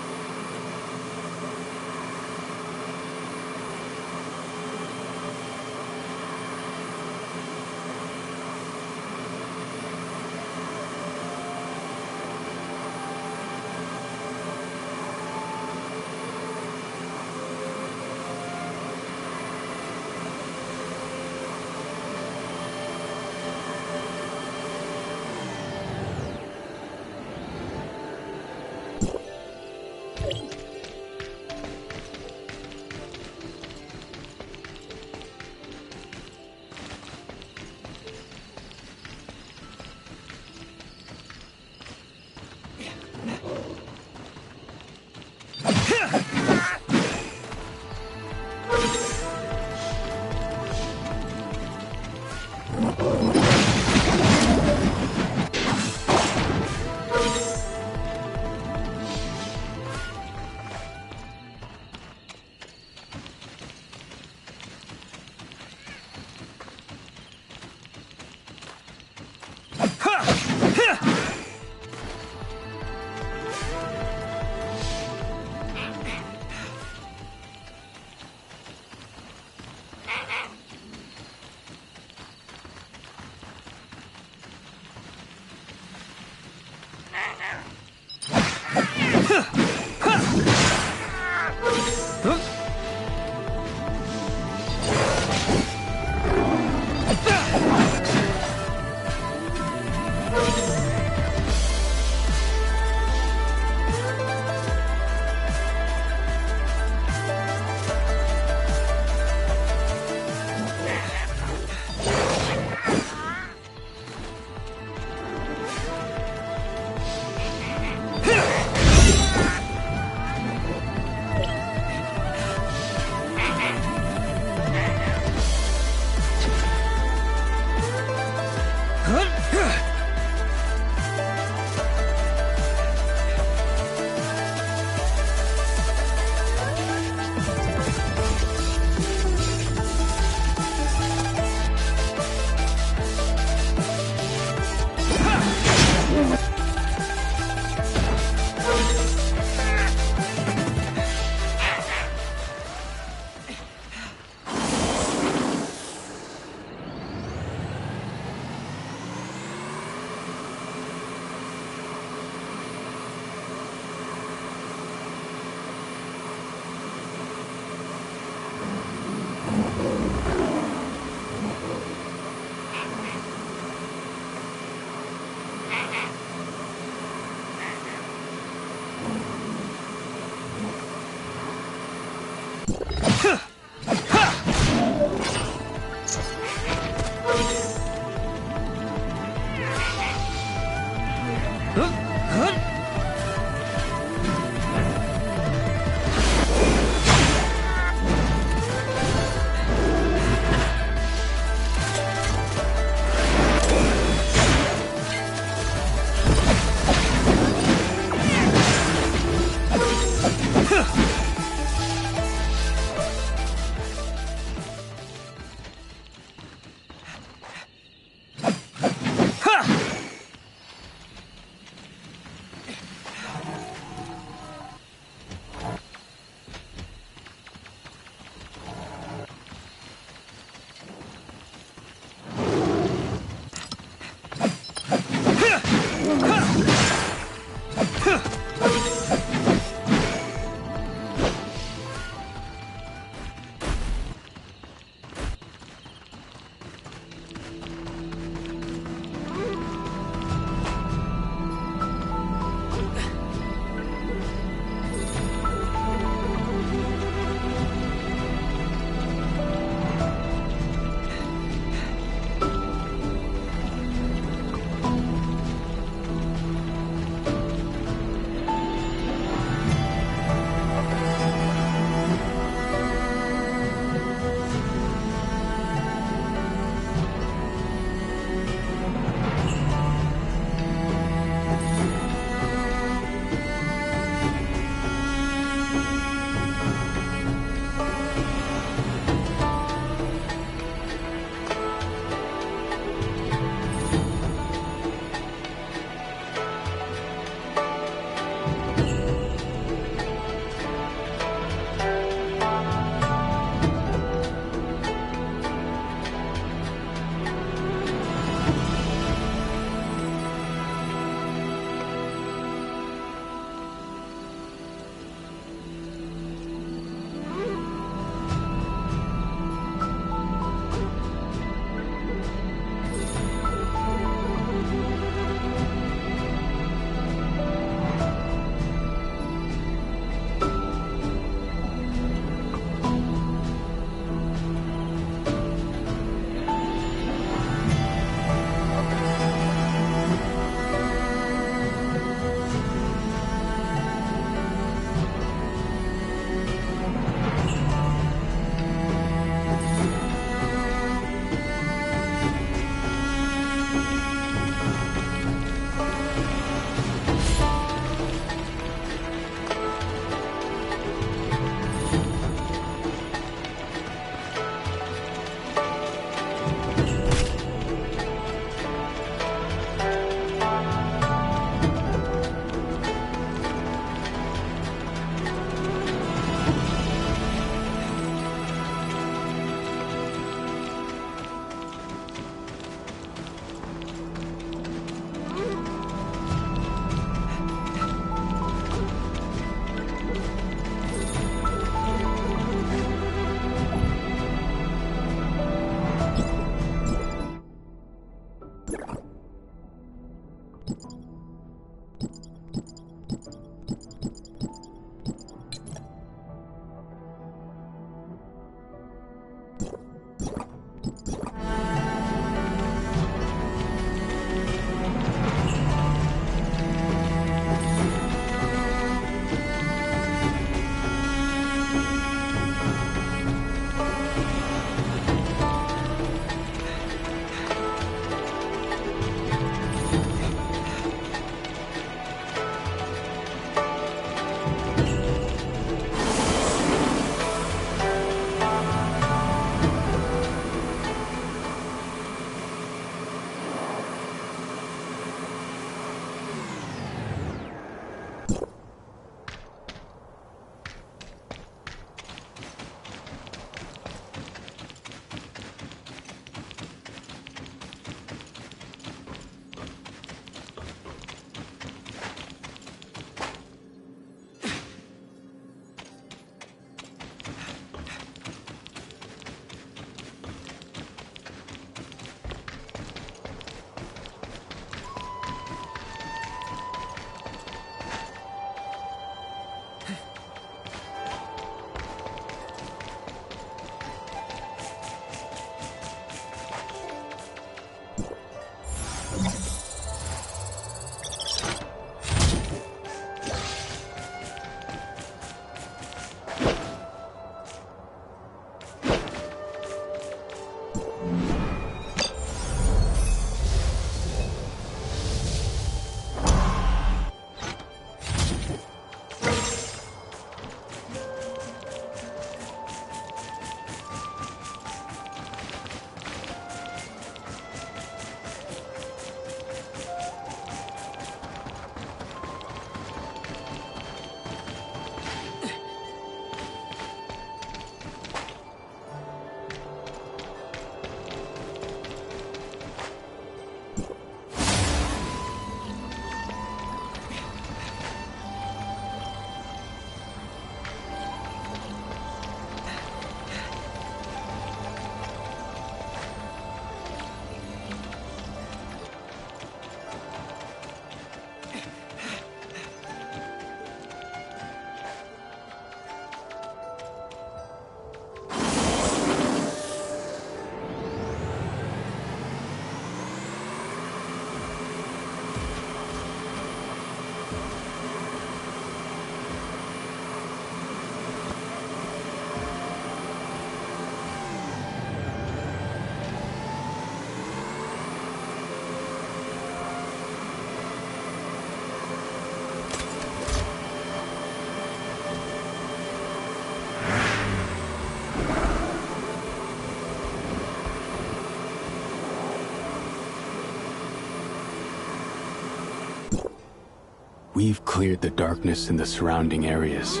We've cleared the darkness in the surrounding areas.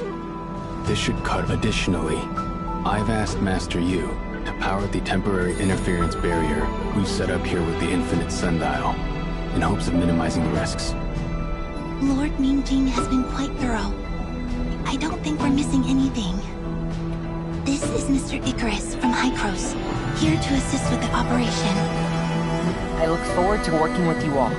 This should cut. Additionally, I've asked Master Yu to power the temporary interference barrier we've set up here with the Infinite Sundial, in hopes of minimizing the risks. Lord Mingjing has been quite thorough. I don't think we're missing anything. This is Mr. Icarus from Hycros, here to assist with the operation. I look forward to working with you all.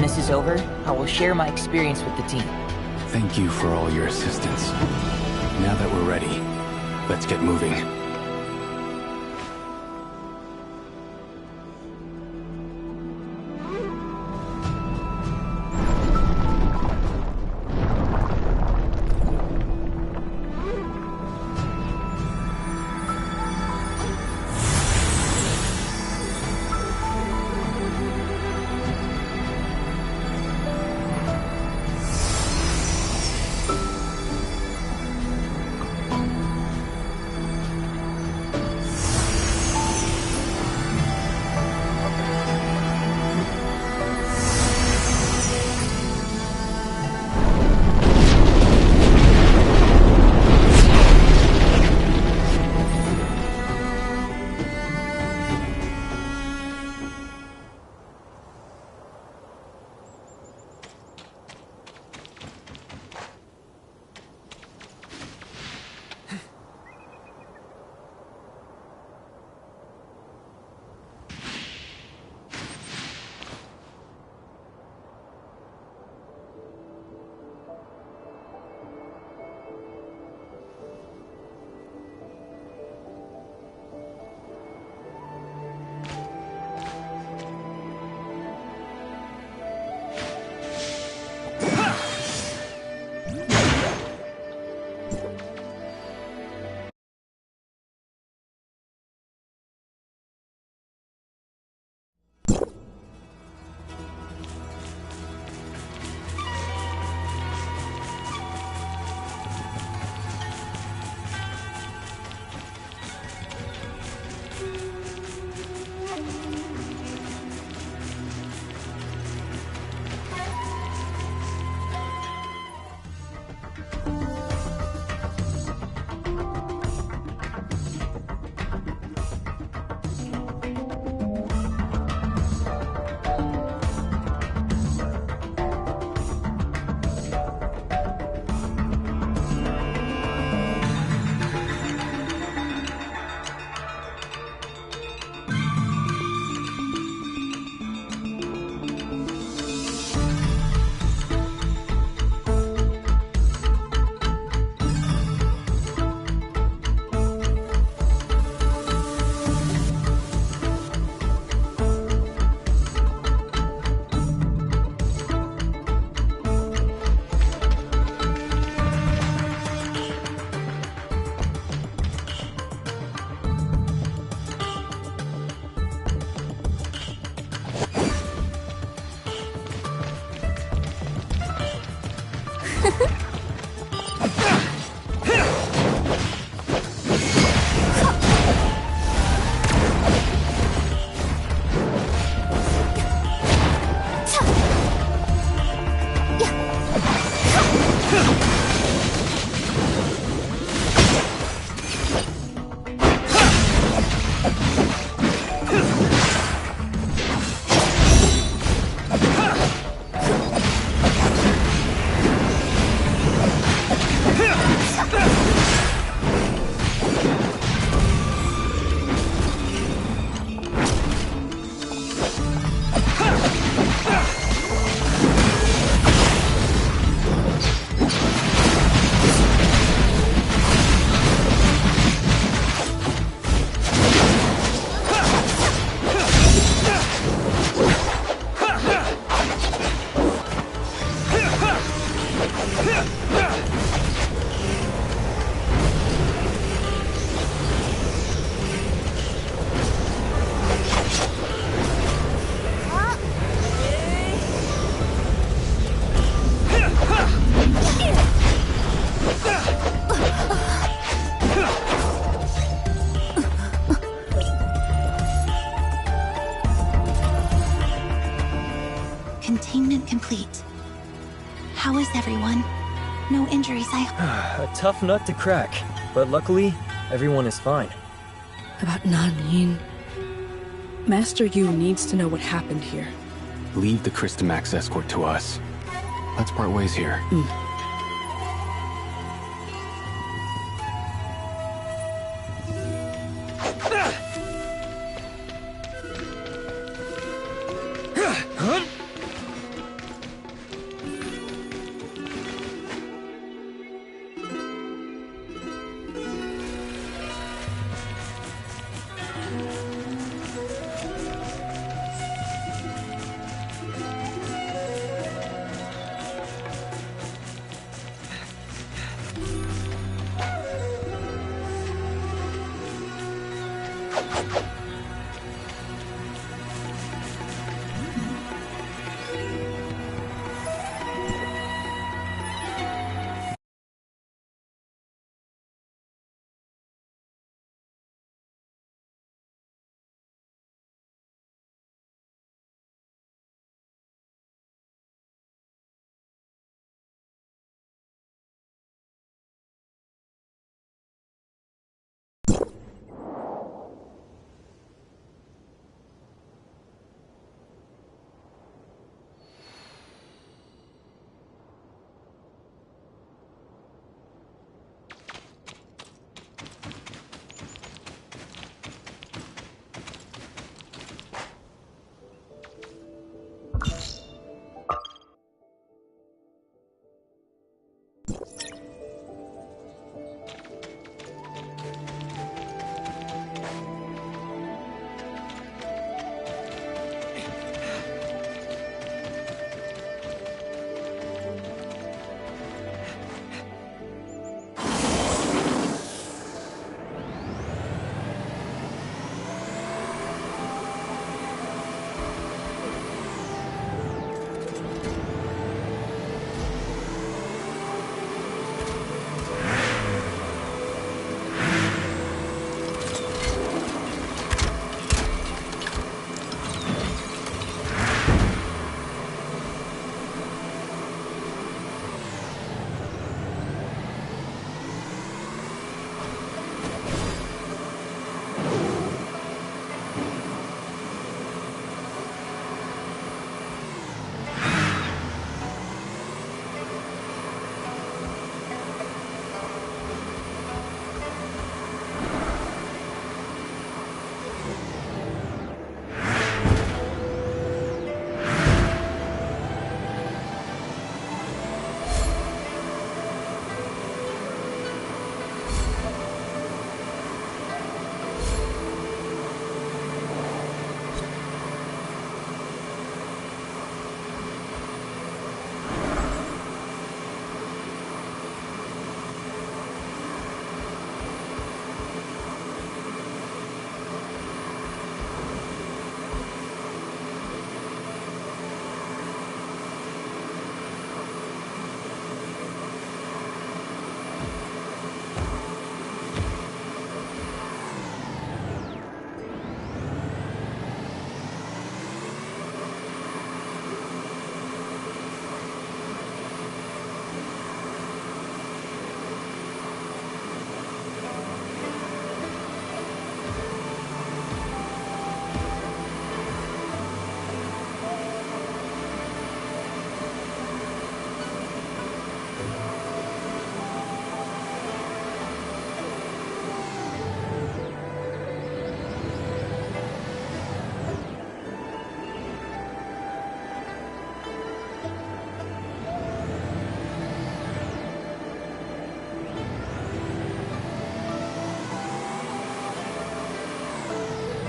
this is over, I will share my experience with the team. Thank you for all your assistance. Now that we're ready, let's get moving. Containment complete. How is everyone? No injuries, A tough nut to crack, but luckily, everyone is fine. About Nanyin. Master Yu needs to know what happened here. Leave the Christamax escort to us. Let's part ways here.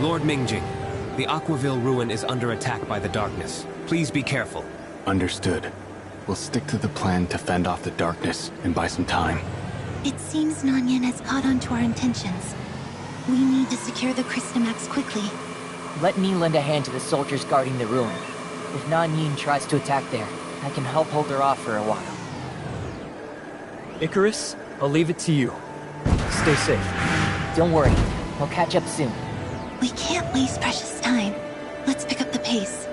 Lord Mingjing, the Aquaville ruin is under attack by the darkness. Please be careful. Understood. We'll stick to the plan to fend off the darkness and buy some time. It seems Nanyan has caught on to our intentions. We need to secure the Crystamax quickly. Let me lend a hand to the soldiers guarding the ruin. If Nanyin tries to attack there, I can help hold her off for a while. Icarus, I'll leave it to you. Stay safe. Don't worry. We'll catch up soon. We can't waste precious time. Let's pick up the pace.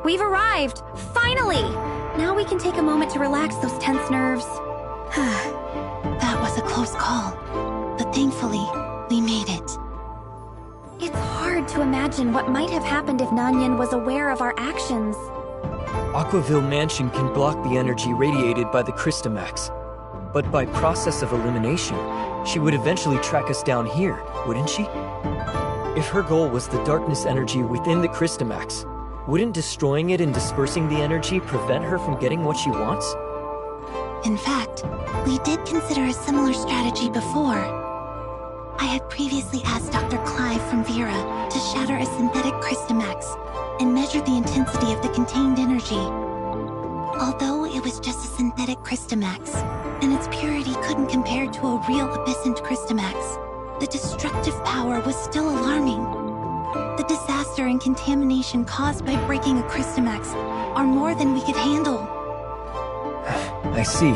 We've arrived! Finally! Now we can take a moment to relax those tense nerves. That was a close call, but thankfully, we made it. It's hard to imagine what might have happened if Nanyan was aware of our actions. Aquaville Mansion can block the energy radiated by the Crystamax. But by process of elimination, she would eventually track us down here, wouldn't she? If her goal was the darkness energy within the Crystamax, wouldn't destroying it and dispersing the energy prevent her from getting what she wants? In fact, we did consider a similar strategy before. I had previously asked Dr. Clive from Vera to shatter a synthetic Crystamax and measure the intensity of the contained energy. Although it was just a synthetic Crystamax, and its purity couldn't compare to a real Abyssint Crystamax, the destructive power was still alarming. The disaster and contamination caused by breaking a Crystamax are more than we could handle. I see.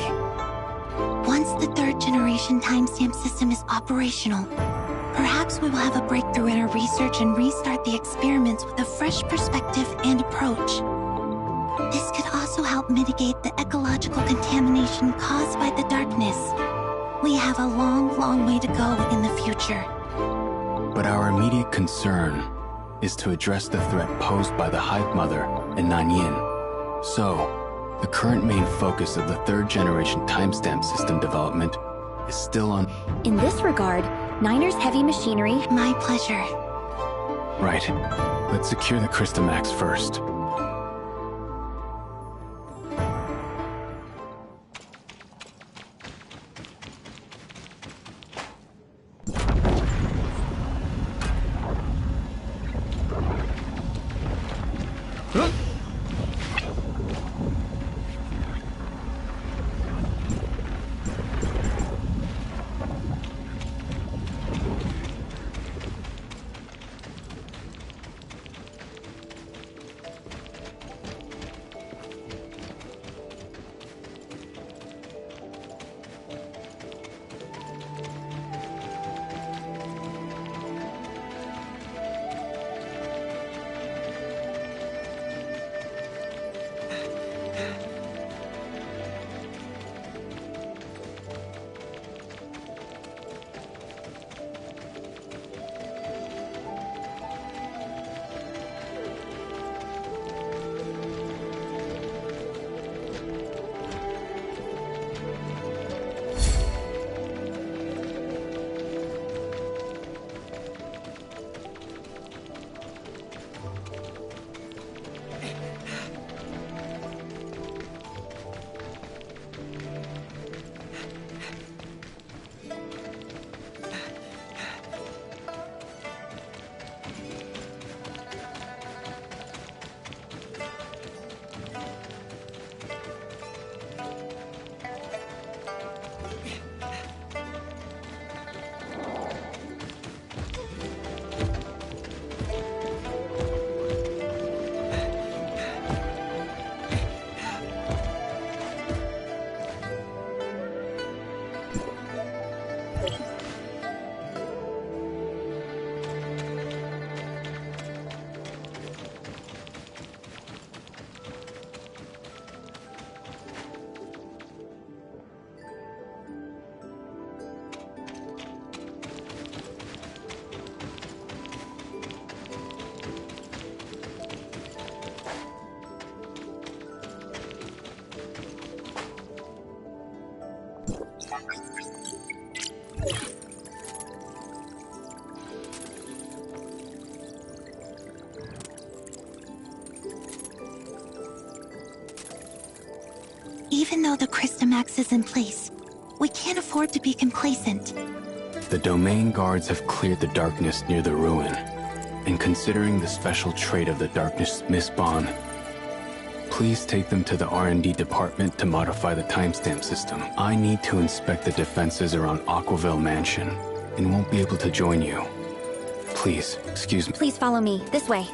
Once the third-generation timestamp system is operational, perhaps we will have a breakthrough in our research and restart the experiments with a fresh perspective and approach. This could also help mitigate the ecological contamination caused by the darkness. We have a long, long way to go in the future. But our immediate concern is to address the threat posed by the Hive Mother and Nanyin. So, the current main focus of the third-generation timestamp system development is still on... In this regard, Niner's heavy machinery... My pleasure. Right. Let's secure the Crystamax first. Even though the Crystamax is in place, we can't afford to be complacent. The domain guards have cleared the darkness near the ruin. And considering the special trait of the darkness Mistborn, please take them to the R&D department to modify the timestamp system. I need to inspect the defenses around Aquaville Mansion and won't be able to join you. Please, excuse me. Please follow me. This way.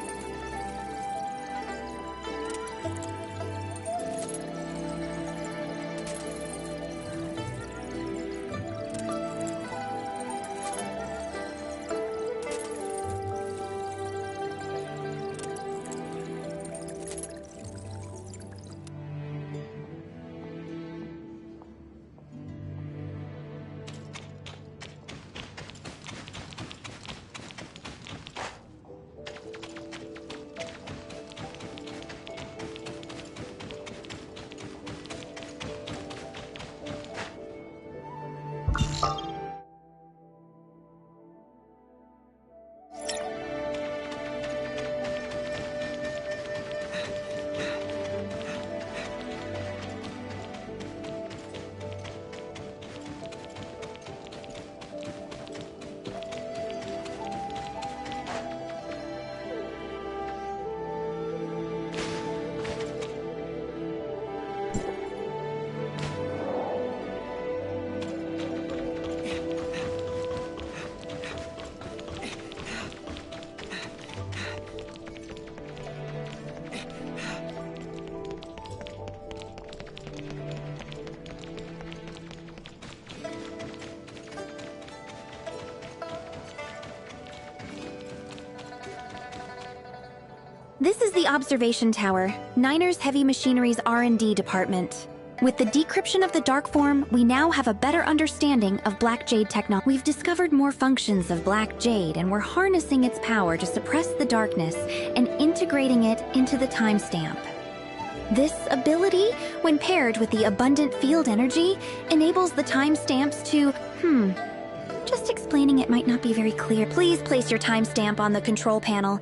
This is the observation tower, Niner's Heavy Machinery's R&D department. With the decryption of the dark form, we now have a better understanding of Black Jade technology. We've discovered more functions of Black Jade, and we're harnessing its power to suppress the darkness and integrating it into the timestamp. This ability, when paired with the abundant field energy, enables the timestamps to, Just explaining it might not be very clear. Please place your timestamp on the control panel.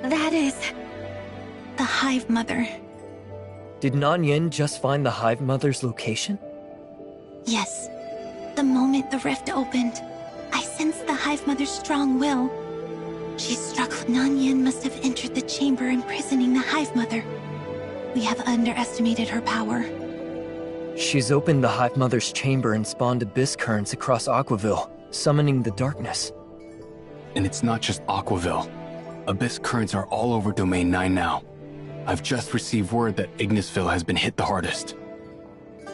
That is... the Hive Mother. Did Nan Yin just find the Hive Mother's location? Yes. The moment the rift opened, I sensed the Hive Mother's strong will. She struggled. Nanyan must have entered the chamber imprisoning the Hive Mother. We have underestimated her power. She's opened the Hive Mother's chamber and spawned abyss currents across Aquaville, summoning the darkness. And it's not just Aquaville. Abyss currents are all over Domain 9 now. I've just received word that Ignisville has been hit the hardest.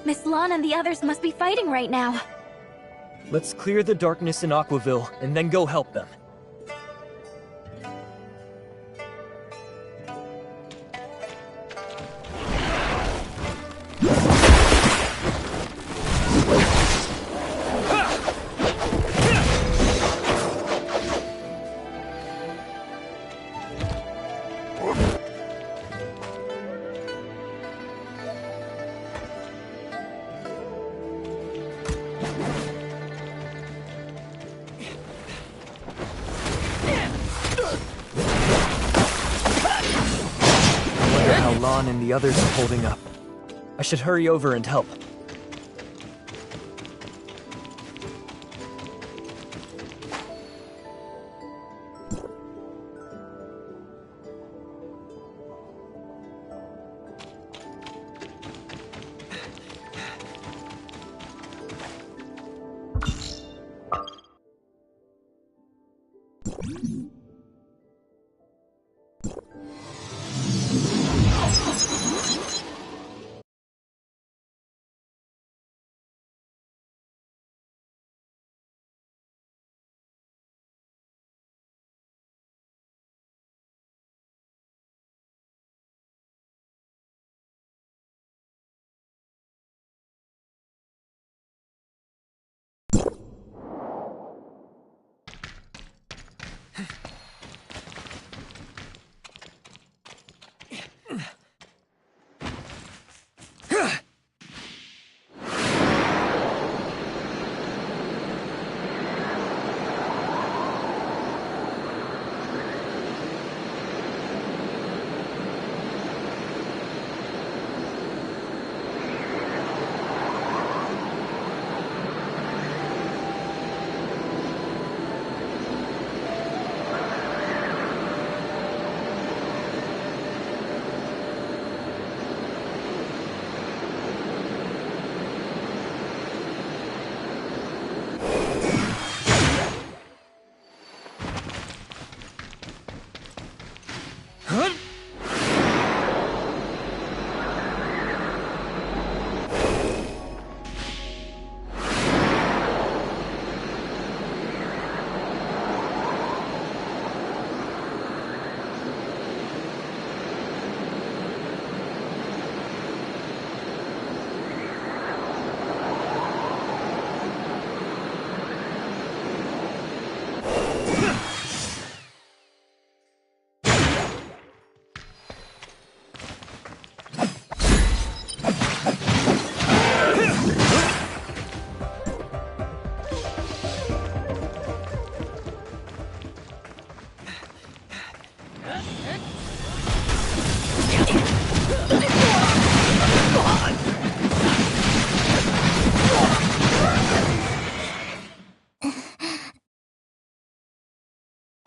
Miss Lan and the others must be fighting right now. Let's clear the darkness in Aquaville, and then go help them. Lan and the others are holding up. I should hurry over and help.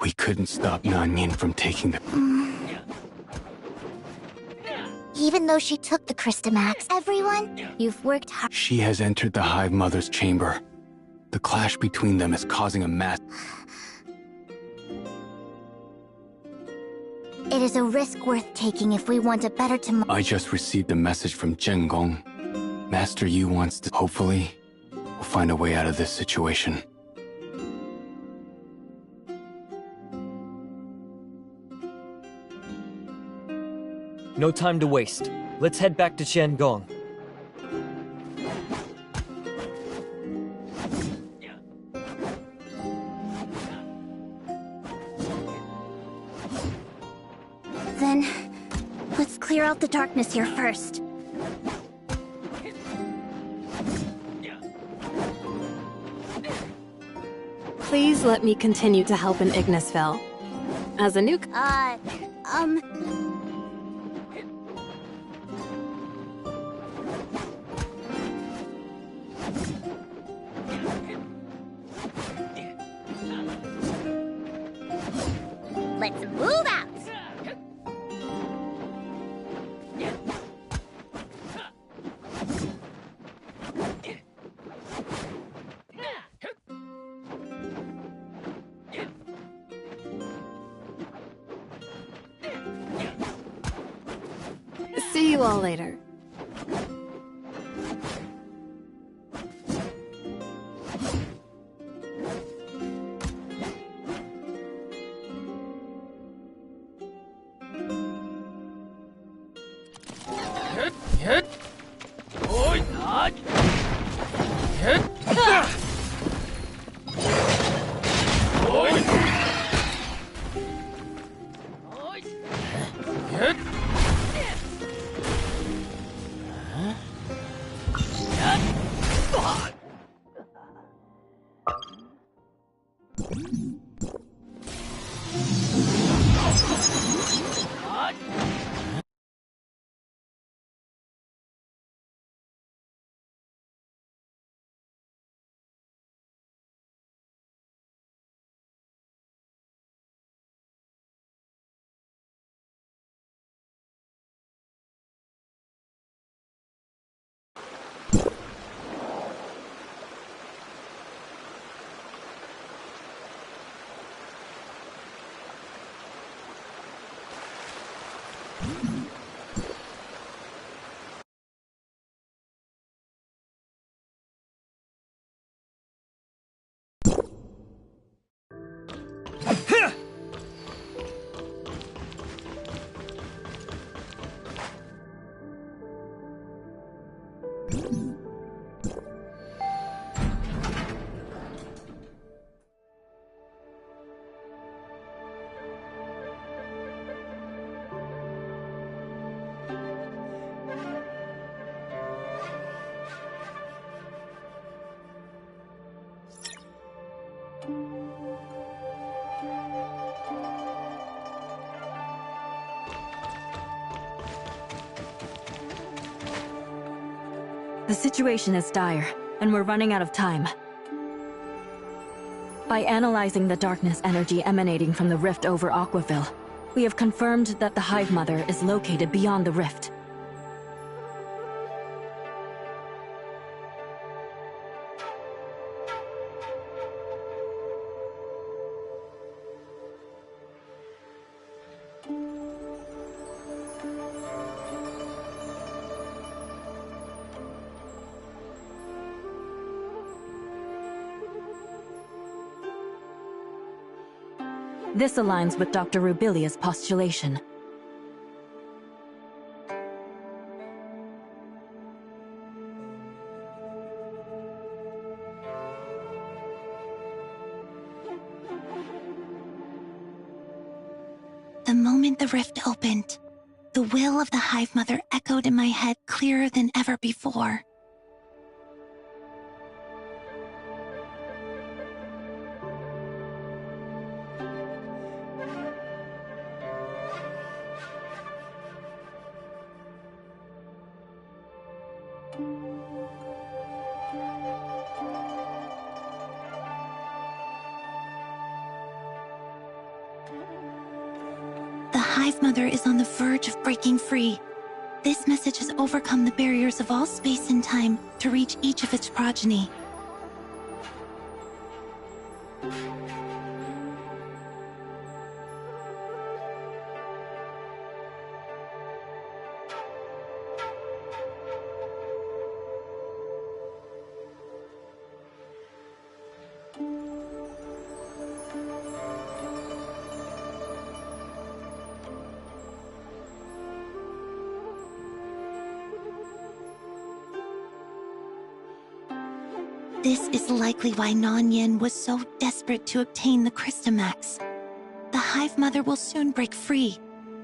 We couldn't stop Nanyan from taking the... Even though she took the Crystamax, everyone, you've worked hard. She has entered the Hive Mother's chamber. The clash between them is causing a mass... It is a risk worth taking if we want a better tomorrow. I just received a message from Zheng Gong. Master Yu wants to... Hopefully, we'll find a way out of this situation. No time to waste. Let's head back to Qiangong. Then, let's clear out the darkness here first. Please let me continue to help in Ignisville. As a new... Let's move out! See you all later. The situation is dire, and we're running out of time. By analyzing the darkness energy emanating from the rift over Aquaville, we have confirmed that the Hive Mother is located beyond the rift. This aligns with Dr. Rubilia's postulation. The moment the rift opened, the will of the Hive Mother echoed in my head clearer than ever before. The Hive Mother is on the verge of breaking free. This message has overcome the barriers of all space and time to reach each of its progeny. This is likely why Nanyan was so desperate to obtain the Crystamax. The Hive Mother will soon break free.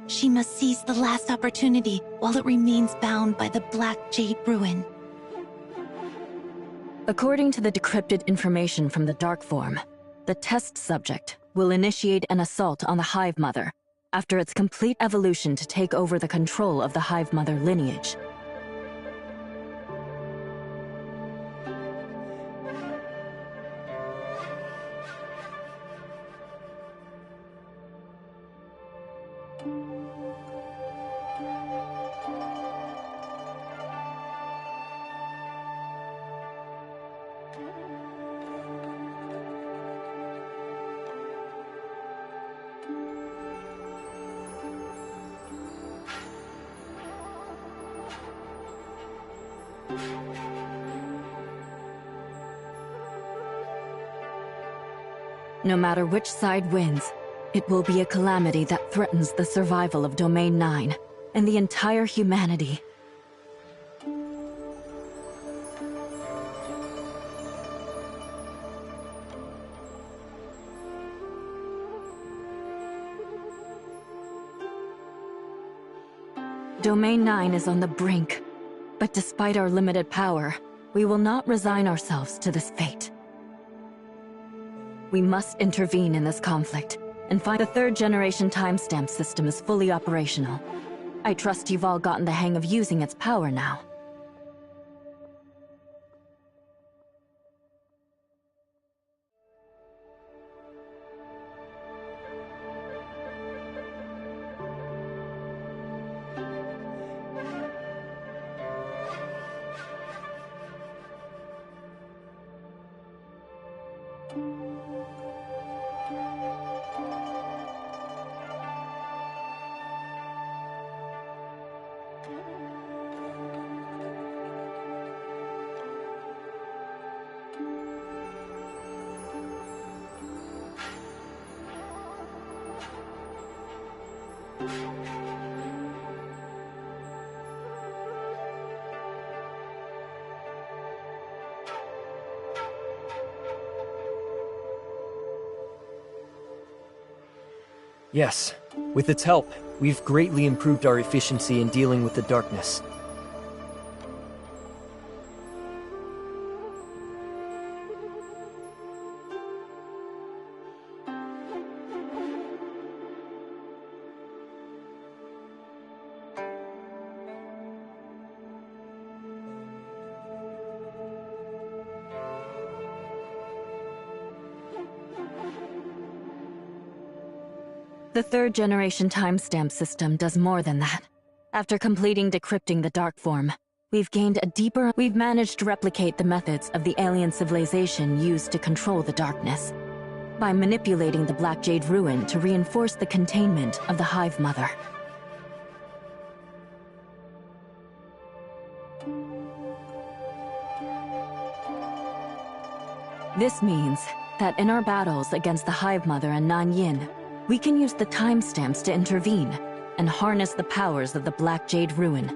She must seize the last opportunity while it remains bound by the Black Jade Ruin. According to the decrypted information from the Dark Form, the test subject will initiate an assault on the Hive Mother after its complete evolution to take over the control of the Hive Mother lineage. No matter which side wins, it will be a calamity that threatens the survival of Domain 9 and the entire humanity. Domain 9 is on the brink, but despite our limited power, we will not resign ourselves to this fate. We must intervene in this conflict, and find the third-generation timestamp system is fully operational. I trust you've all gotten the hang of using its power now. Yes, with its help, we've greatly improved our efficiency in dealing with the darkness. The third-generation timestamp system does more than that. After completing decrypting the dark form, we've managed to replicate the methods of the alien civilization used to control the darkness, by manipulating the Black Jade Ruin to reinforce the containment of the Hive Mother. This means that in our battles against the Hive Mother and Nanyin, we can use the timestamps to intervene and harness the powers of the Black Jade Ruin.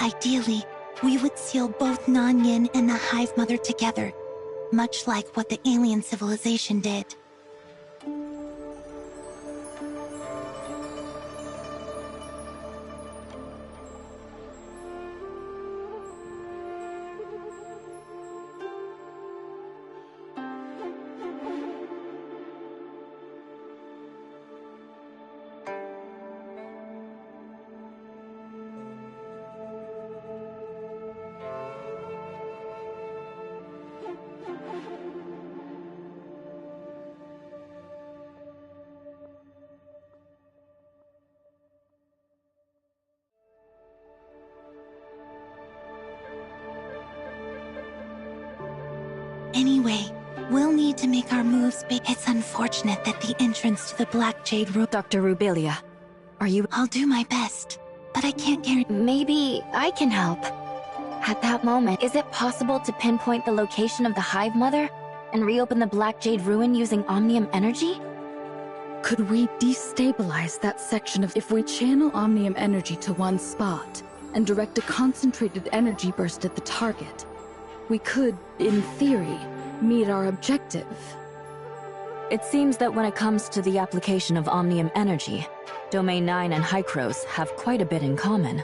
Ideally, we would seal both Nanyin and the Hive Mother together, much like what the alien civilization did. Anyway, we'll need to make our moves big. It's unfortunate that the entrance to the Black Jade Ruin— Dr. Rubilia, are you— I'll do my best, but I can't guarantee— Maybe I can help. At that moment, is it possible to pinpoint the location of the Hive Mother and reopen the Black Jade Ruin using Omnium energy? Could we destabilize that section of— If we channel Omnium energy to one spot and direct a concentrated energy burst at the target, we could, in theory, meet our objective. It seems that when it comes to the application of Omnium energy, Domain 9 and Hykros have quite a bit in common.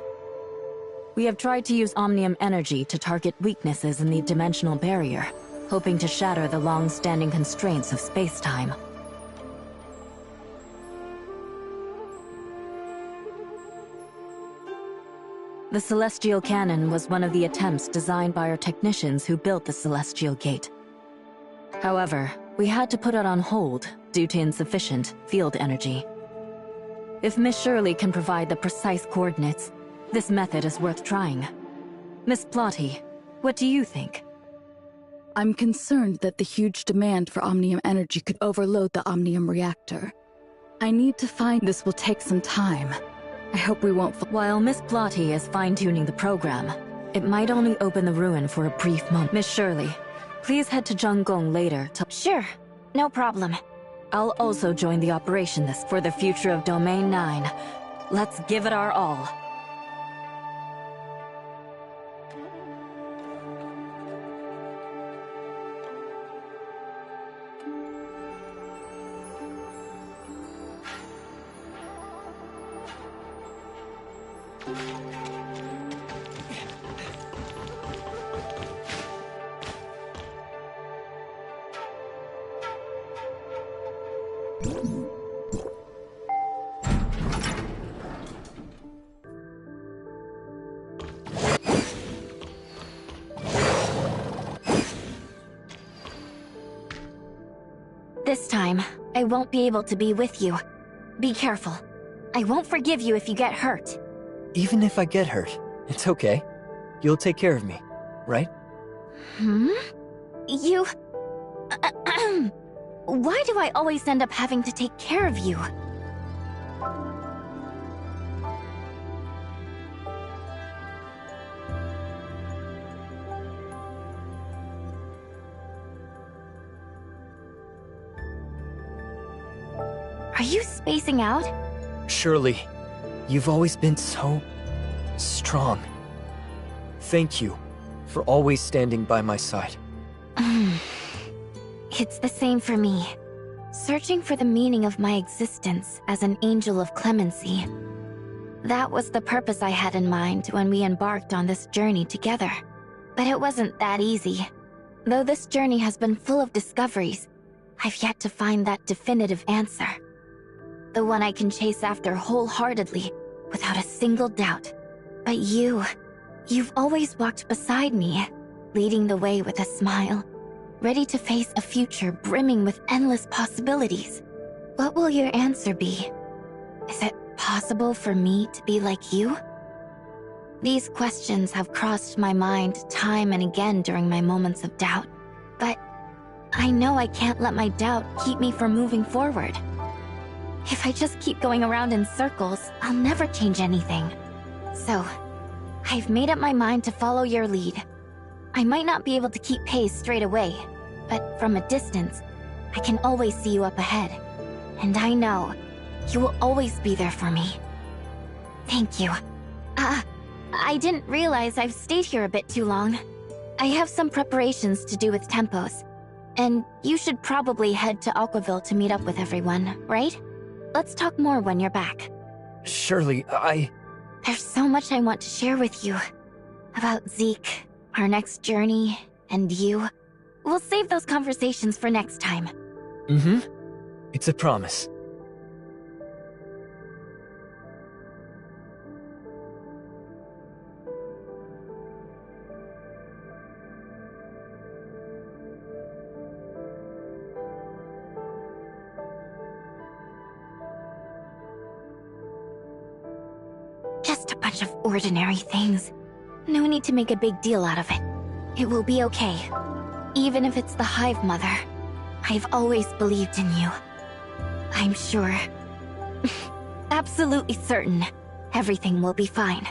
We have tried to use Omnium energy to target weaknesses in the dimensional barrier, hoping to shatter the long-standing constraints of space-time. The Celestial Cannon was one of the attempts designed by our technicians who built the Celestial Gate. However, we had to put it on hold due to insufficient field energy. If Miss Shirley can provide the precise coordinates, this method is worth trying. Miss Plotty, what do you think? I'm concerned that the huge demand for Omnium energy could overload the Omnium reactor. I need to find this will take some time. I hope we won't. While Miss Plotty is fine-tuning the program, it might only open the ruin for a brief moment. Miss Shirley, please head to Zhonggong later to— Sure, no problem. I'll also join the operation for the future of Domain 9. Let's give it our all. This time, I won't be able to be with you. Be careful. I won't forgive you if you get hurt. Even if I get hurt, it's okay. You'll take care of me, right? Hmm? You... Why do I always end up having to take care of you? Are you spacing out? Shirley, you've always been so strong. Thank you for always standing by my side. It's the same for me. Searching for the meaning of my existence as an angel of clemency. That was the purpose I had in mind when we embarked on this journey together. But it wasn't that easy. Though this journey has been full of discoveries, I've yet to find that definitive answer. The one I can chase after wholeheartedly, without a single doubt. But you've always walked beside me, leading the way with a smile, ready to face a future brimming with endless possibilities. What will your answer be? Is it possible for me to be like you? These questions have crossed my mind time and again during my moments of doubt, but I know I can't let my doubt keep me from moving forward. If I just keep going around in circles, I'll never change anything. So, I've made up my mind to follow your lead. I might not be able to keep pace straight away, but from a distance, I can always see you up ahead. And I know you will always be there for me. Thank you. I didn't realize I've stayed here a bit too long. I have some preparations to do with Tempos, and you should probably head to Aquaville to meet up with everyone, right? Let's talk more when you're back. Shirley, There's so much I want to share with you. About Zeke, our next journey, and you. We'll save those conversations for next time. It's a promise. Just a bunch of ordinary things. No need to make a big deal out of it. It will be okay. Even if it's the Hive Mother. I've always believed in you. I'm sure. Absolutely certain. Everything will be fine.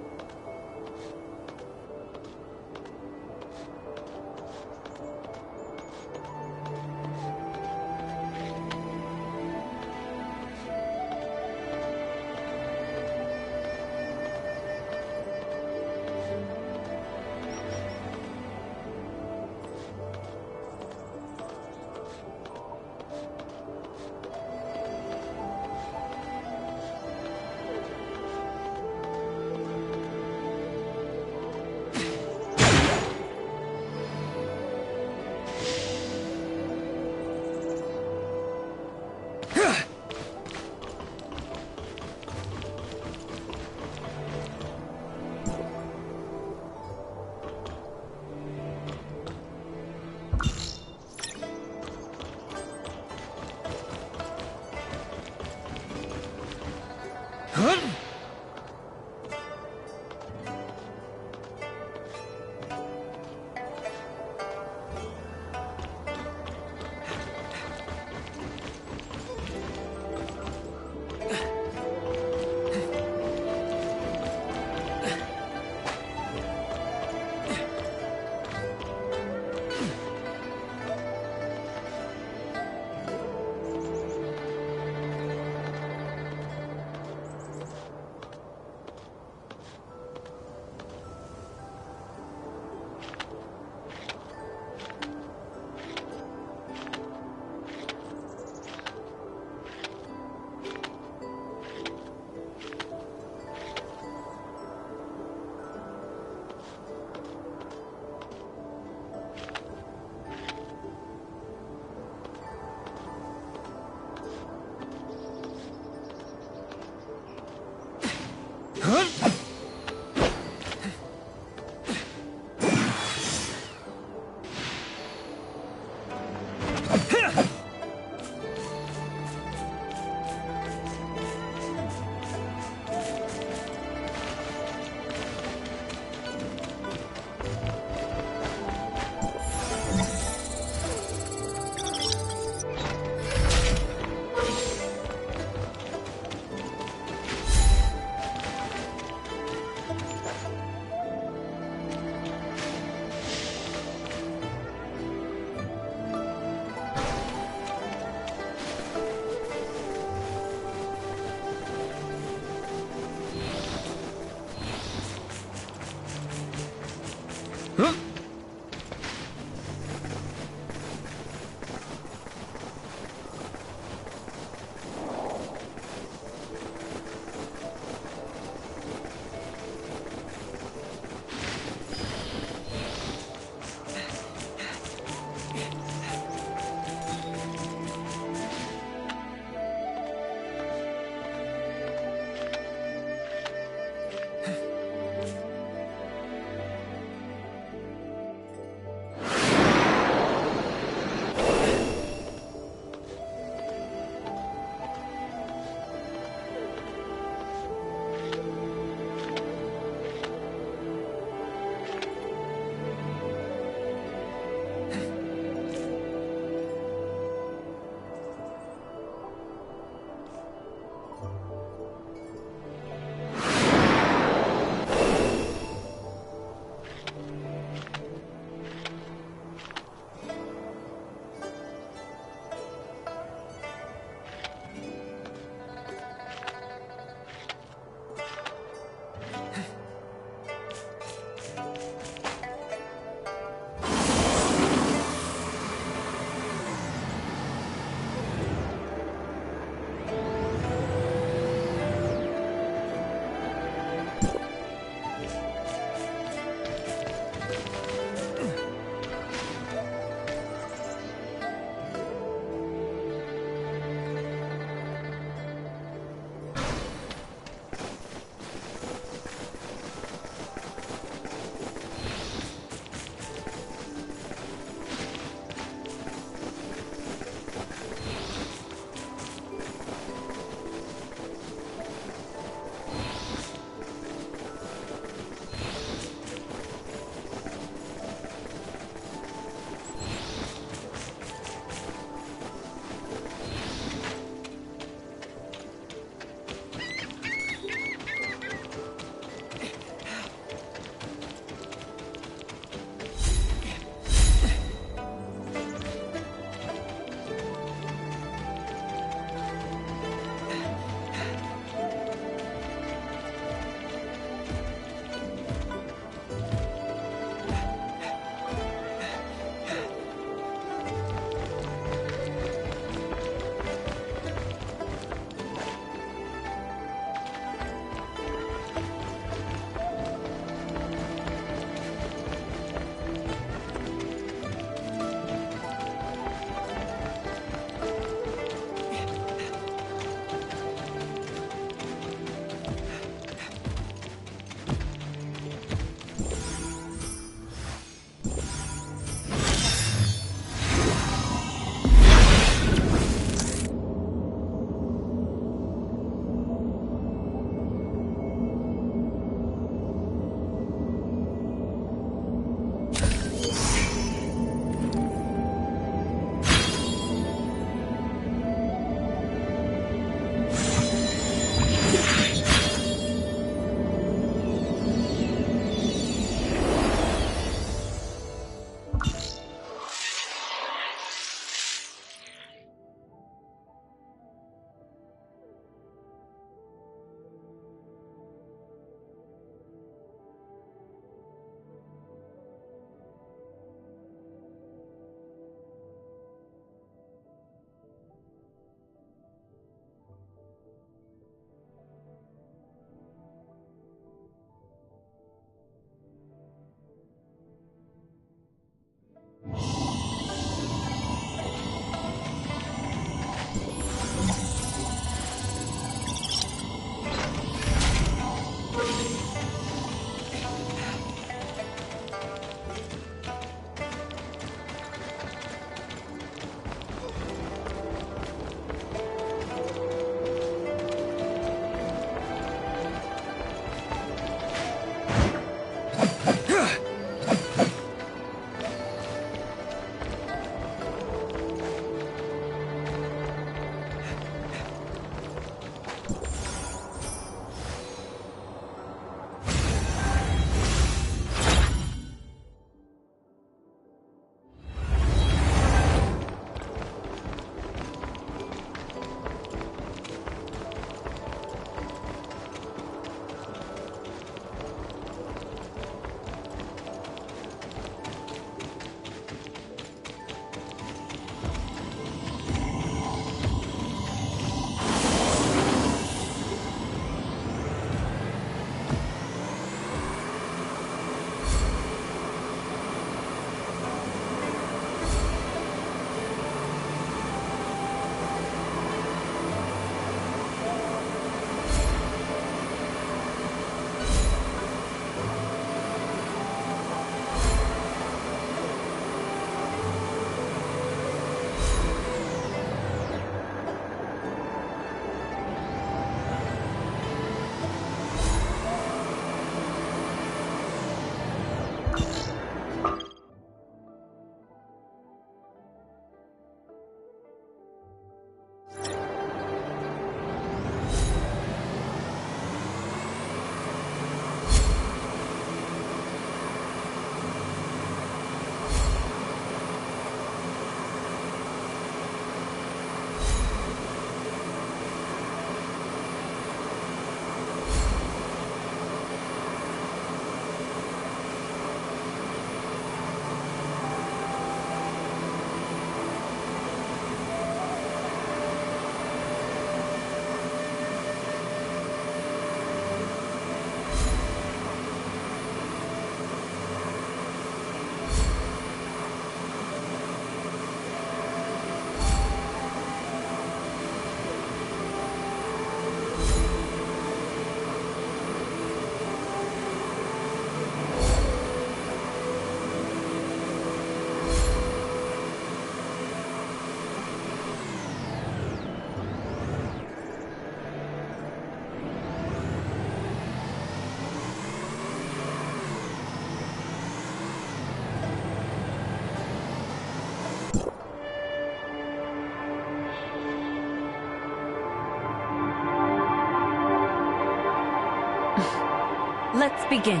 Let's begin.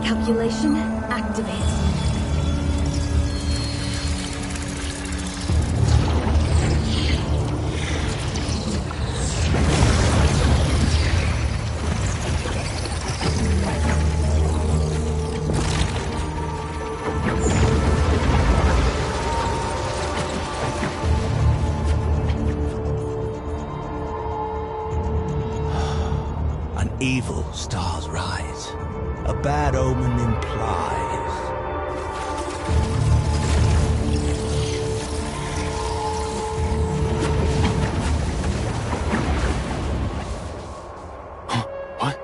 Calculation activate. An evil star's rise. A bad omen implies. What?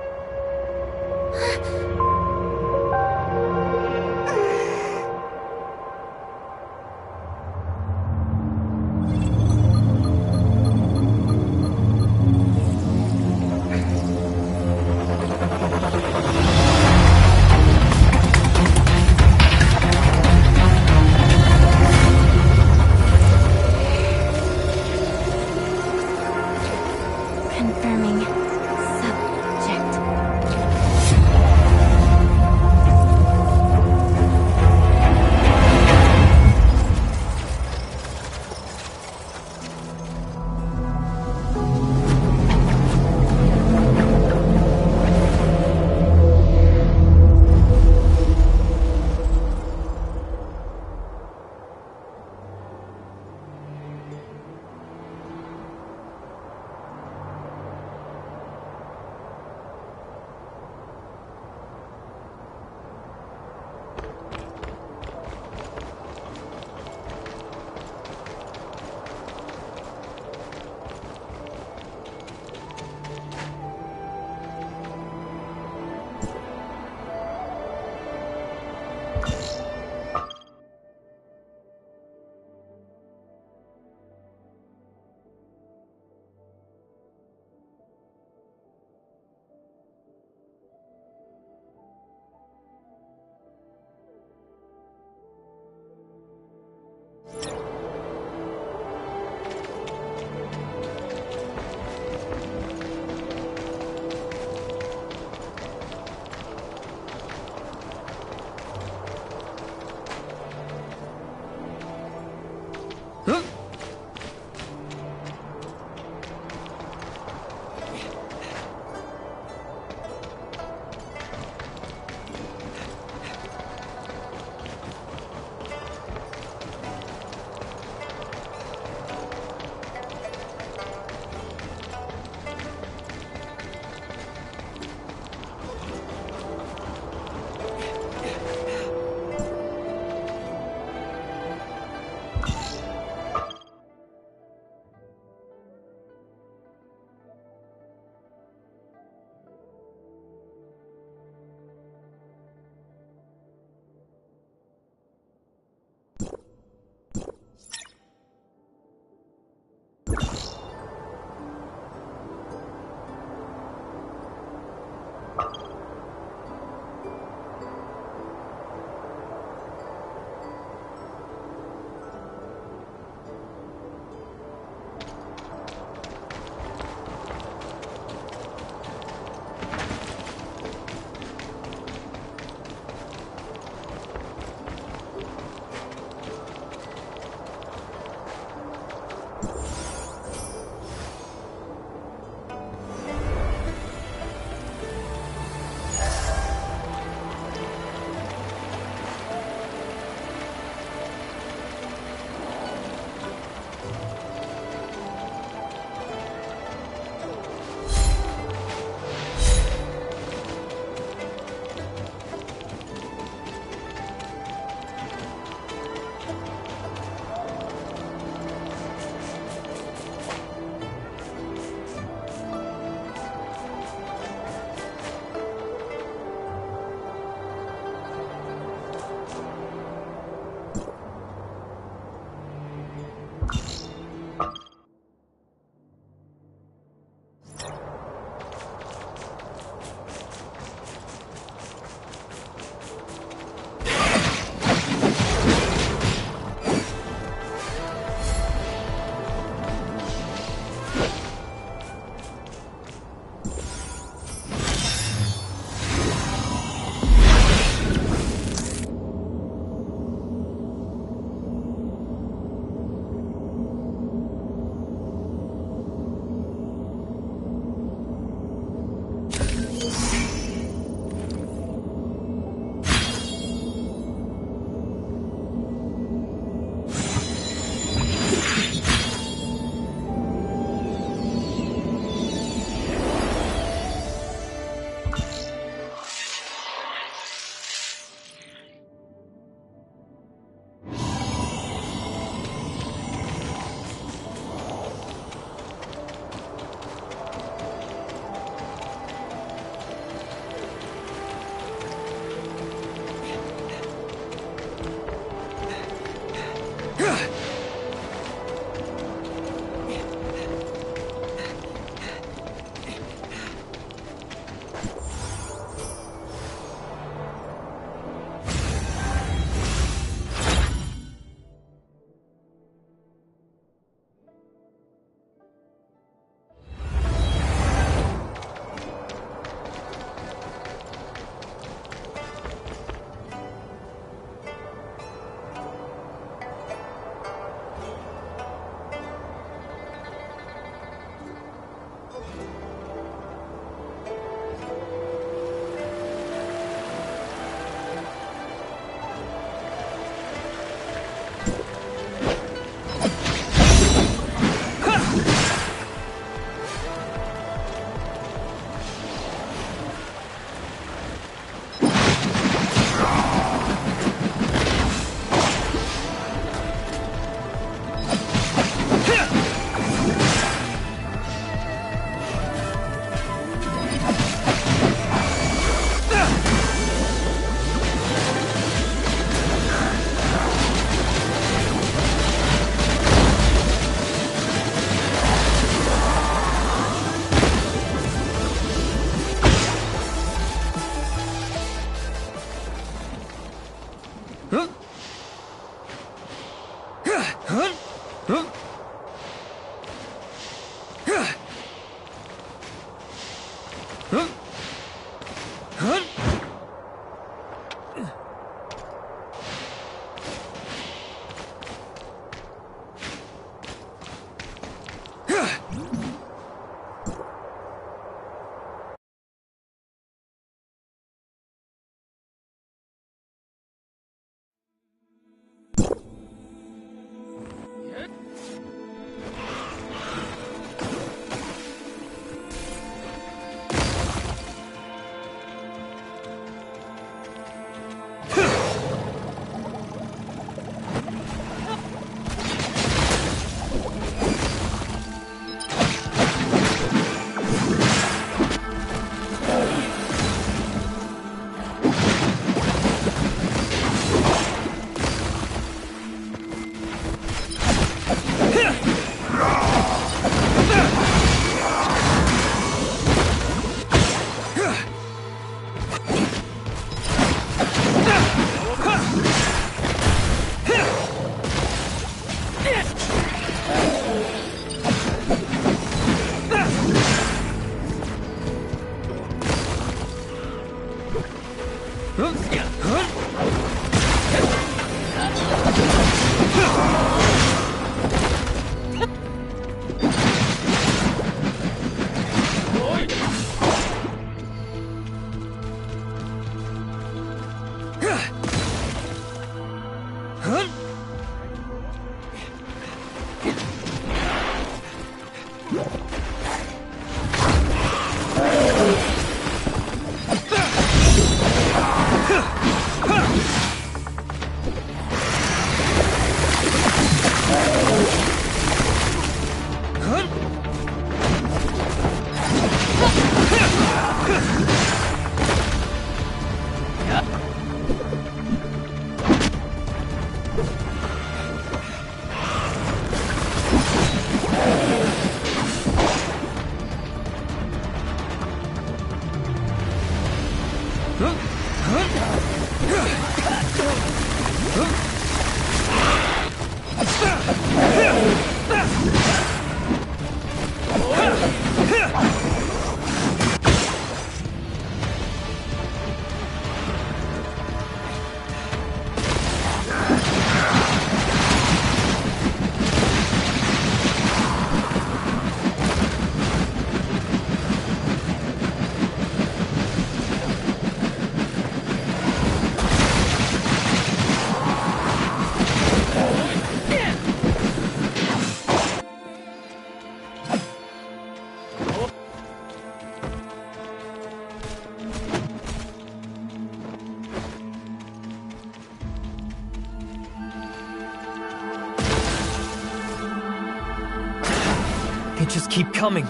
They just keep coming.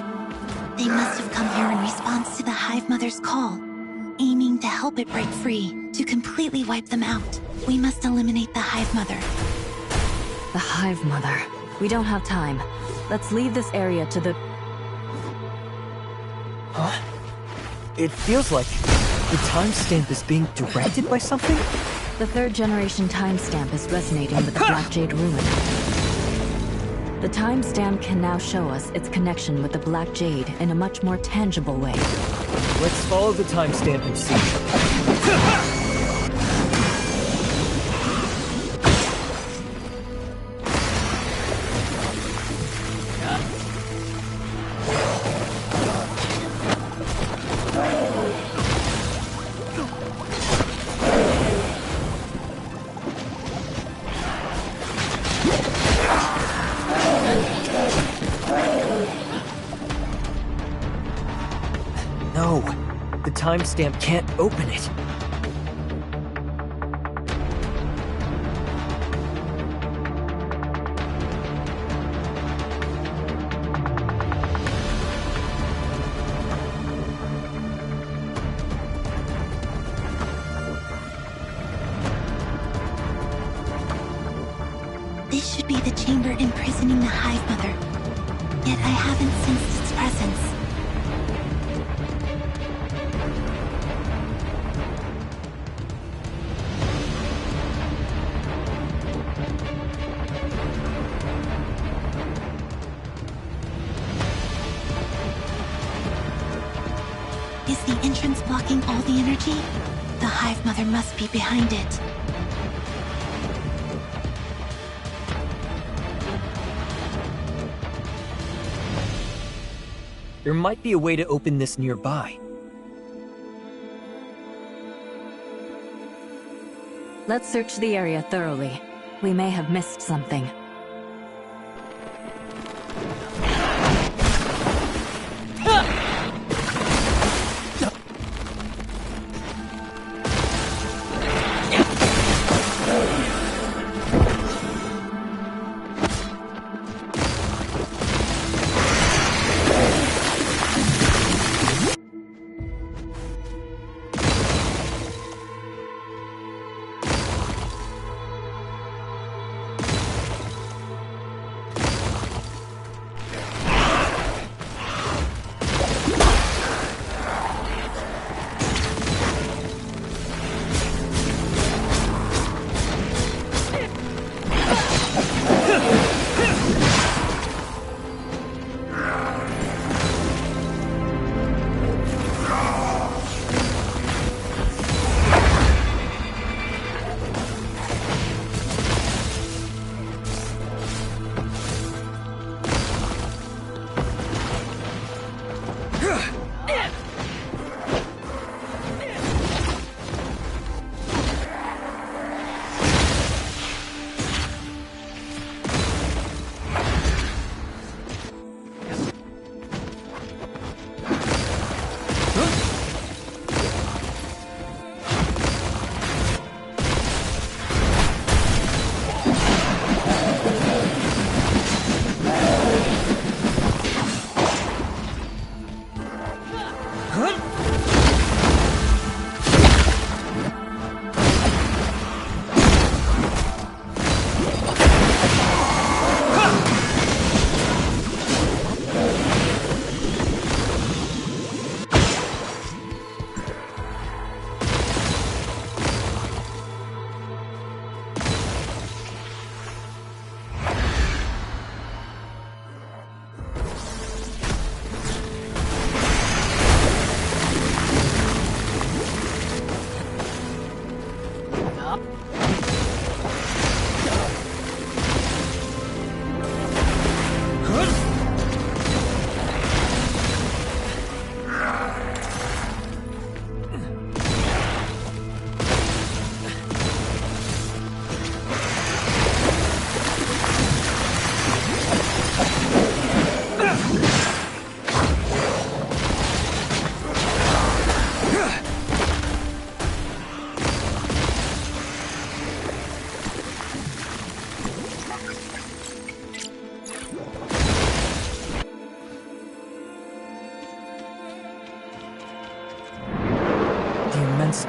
They must have come here in response to the Hive Mother's call, aiming to help it break free, to completely wipe them out. We must eliminate the Hive Mother. The Hive Mother. We don't have time. Let's leave this area to the... Huh? It feels like the timestamp is being directed by something? The third generation timestamp is resonating with the Black Jade Ruin. The timestamp can now show us its connection with the Black Jade in a much more tangible way. Let's follow the timestamp and see. No, the timestamp can't open it. This should be the chamber imprisoning the Hive Mother. Yet I haven't sensed its presence. Is the entrance blocking blocking all the energy? The Hive Mother must be behind it. There might be a way to open this nearby. Let's search the area thoroughly. We may have missed something.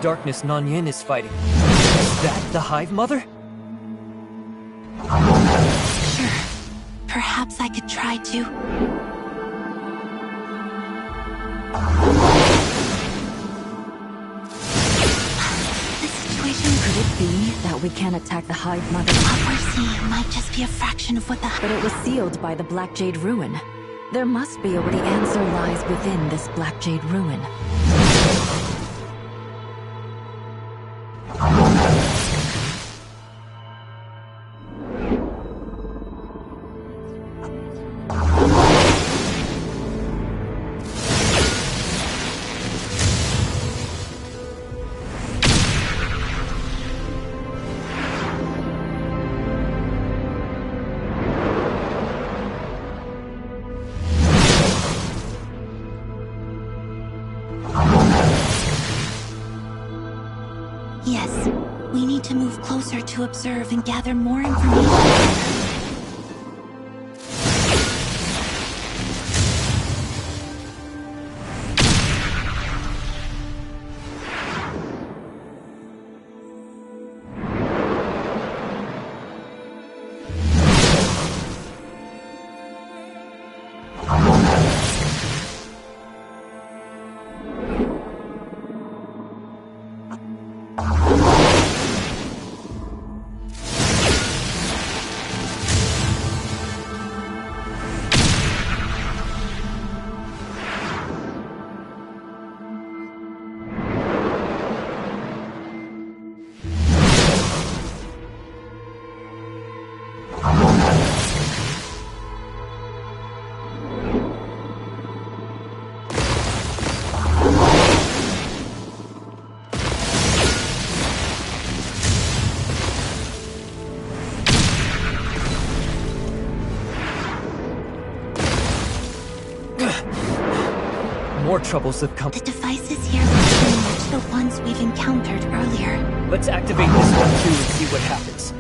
Darkness Nanyin is fighting. Is that the Hive Mother? Sure. Perhaps I could try to... The situation... Could it be that we can't attack the Hive Mother? What we're seeing might just be a fraction of what the... But it was sealed by the Black Jade Ruin. There must be the answer lies within this Black Jade Ruin. Yes, we need to move closer to observe and gather more information. troubles have come. The devices here look similar to the ones we've encountered earlier. Let's activate this one too and see what happens.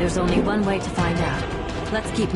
There's only one way to find out. Let's keep...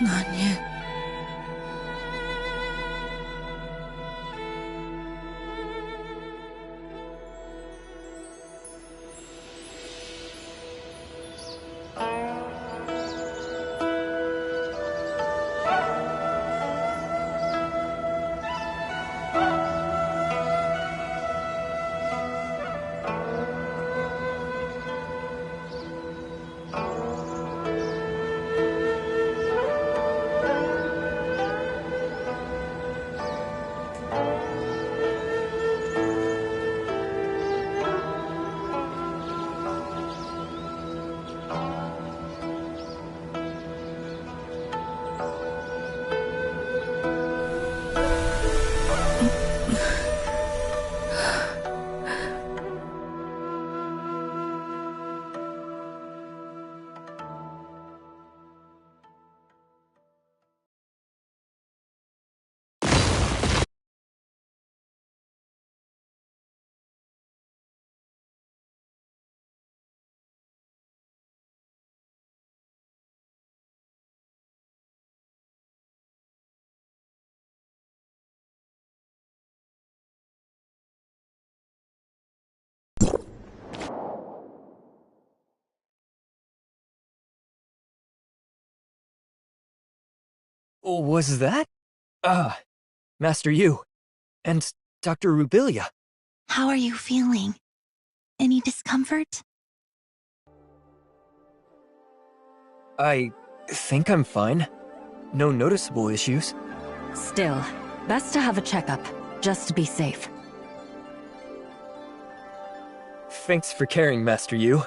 Nanyan. Was that? Master Yu. And Dr. Rubilia. How are you feeling? Any discomfort? I think I'm fine. No noticeable issues. Still, best to have a checkup, just to be safe. Thanks for caring, Master Yu.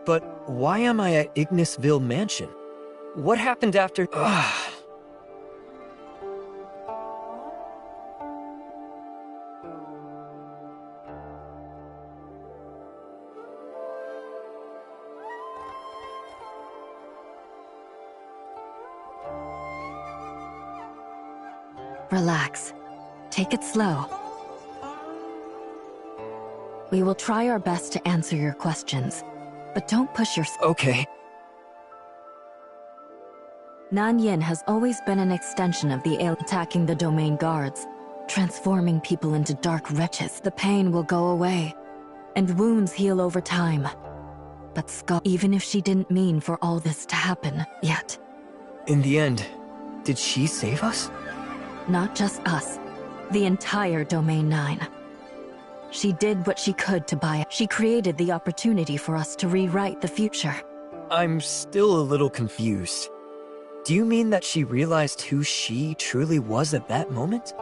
But why am I at Ignisville Mansion? What happened after— Relax. Take it slow. We will try our best to answer your questions, but don't push yourself. Okay. Nanyan has always been an extension of the alien attacking the domain guards, transforming people into dark wretches. The pain will go away, and wounds heal over time. But even if she didn't mean for all this to happen, yet. In the end, did she save us? Not just us, the entire Domain 9. She did what she could to buy it. She created the opportunity for us to rewrite the future. I'm still a little confused. Do you mean that she realized who she truly was at that moment?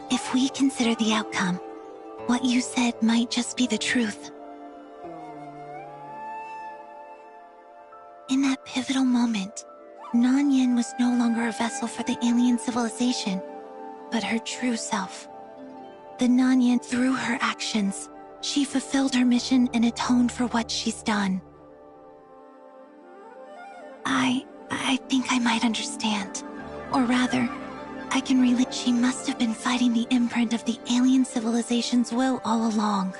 If we consider the outcome, what you said might just be the truth. In that pivotal moment, Nanyan was no longer a vessel for the alien civilization, but her true self. The Nanyan, through her actions, she fulfilled her mission and atoned for what she's done. I think I might understand. Or rather, I can relate. She must have been fighting the imprint of the alien civilization's will all along.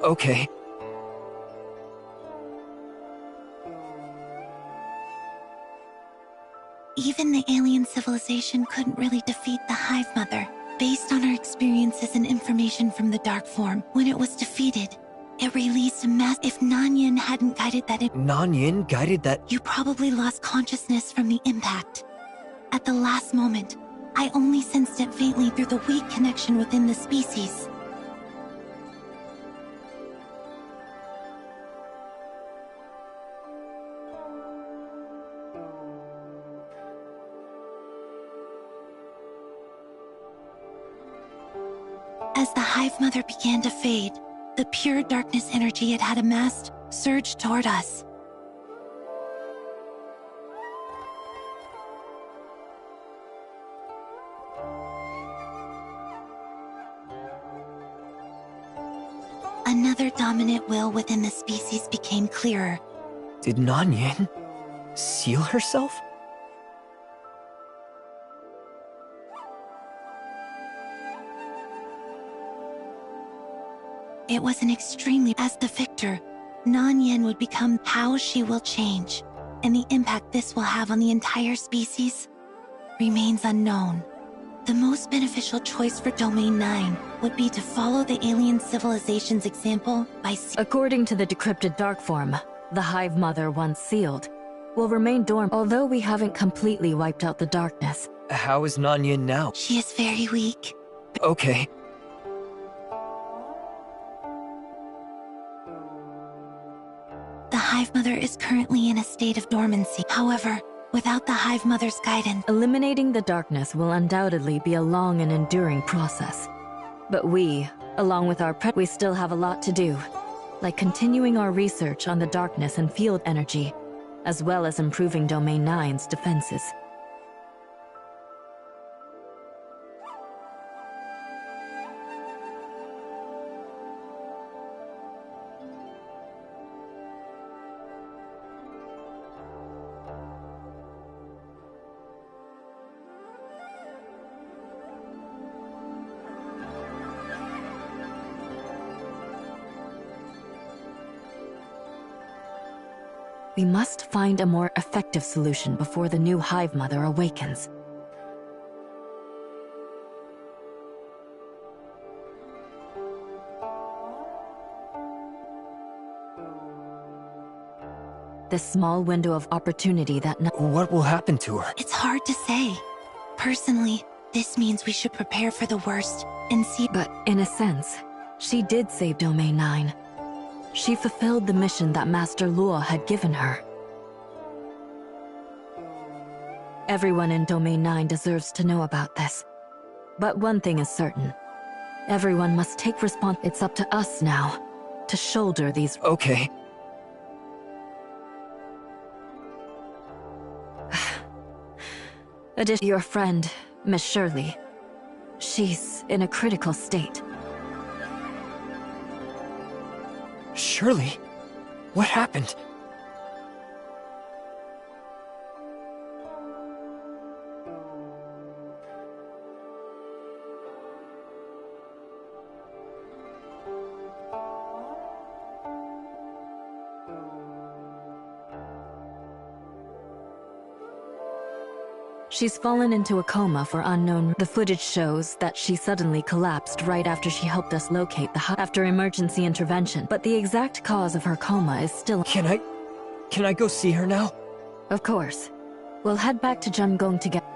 Okay. Even the alien civilization couldn't really defeat the Hive Mother. Based on our experiences and information from the Dark Form, when it was defeated, it released a mass. If Nanyan hadn't guided that— Nanyan guided that— You probably lost consciousness from the impact. At the last moment, I only sensed it faintly through the weak connection within the species. As the Hive Mother began to fade, the pure darkness energy it had amassed surged toward us. Another dominant will within the species became clearer. Did Nanyan seal herself? It was an extremely... As the victor, Nanyan would become how she will change, and the impact this will have on the entire species remains unknown. The most beneficial choice for Domain 9 would be to follow the alien civilization's example by... According to the decrypted dark form, the Hive Mother, once sealed, will remain dormant, although we haven't completely wiped out the darkness. How is Nanyan now? She is very weak. Okay. The Hive Mother is currently in a state of dormancy. However, without the Hive Mother's guidance... Eliminating the darkness will undoubtedly be a long and enduring process. But we, along with our we still have a lot to do, like continuing our research on the darkness and field energy, as well as improving Domain 9's defenses. We must find a more effective solution before the new Hive Mother awakens. This small window of opportunity that... What will happen to her? It's hard to say. Personally, this means we should prepare for the worst and see... But in a sense, she did save Domain 9. She fulfilled the mission that Master Luo had given her. Everyone in Domain 9 deserves to know about this. But one thing is certain. Everyone must take It's up to us now, to shoulder these... Okay. Your friend, Miss Shirley. She's in a critical state. Shirley? What happened? She's fallen into a coma for unknown... The footage shows that she suddenly collapsed right after she helped us locate the after emergency intervention. But the exact cause of her coma is still... Can I go see her now? Of course. We'll head back to Jumgong together.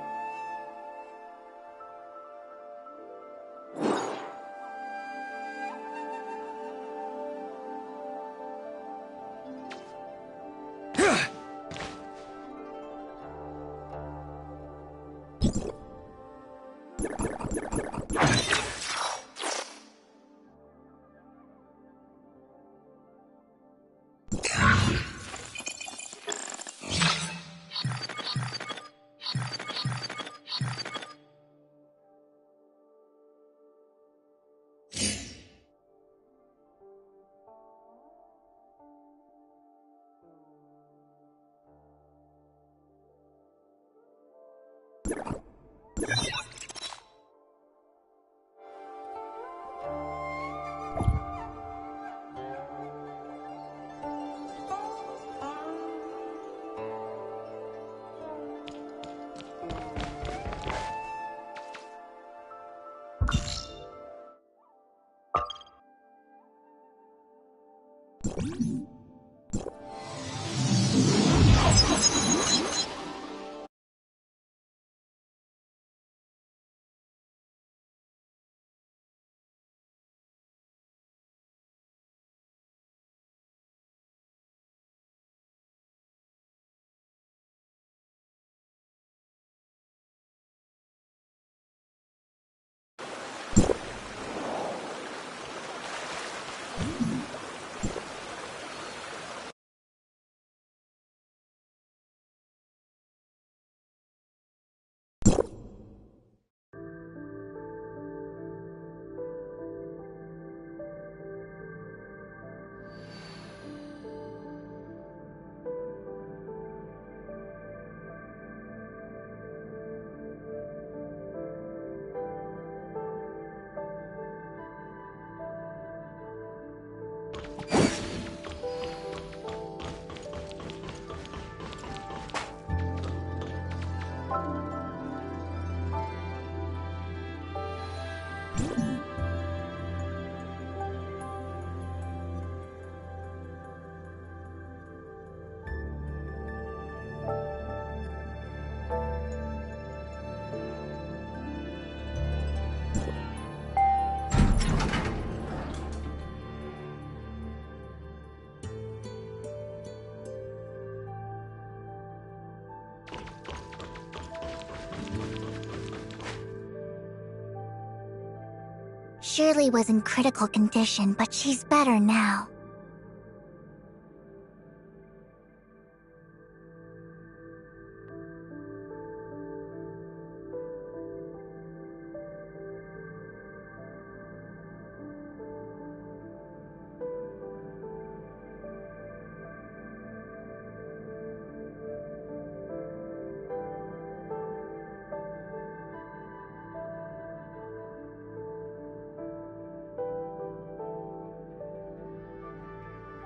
Shirley was in critical condition, but she's better now.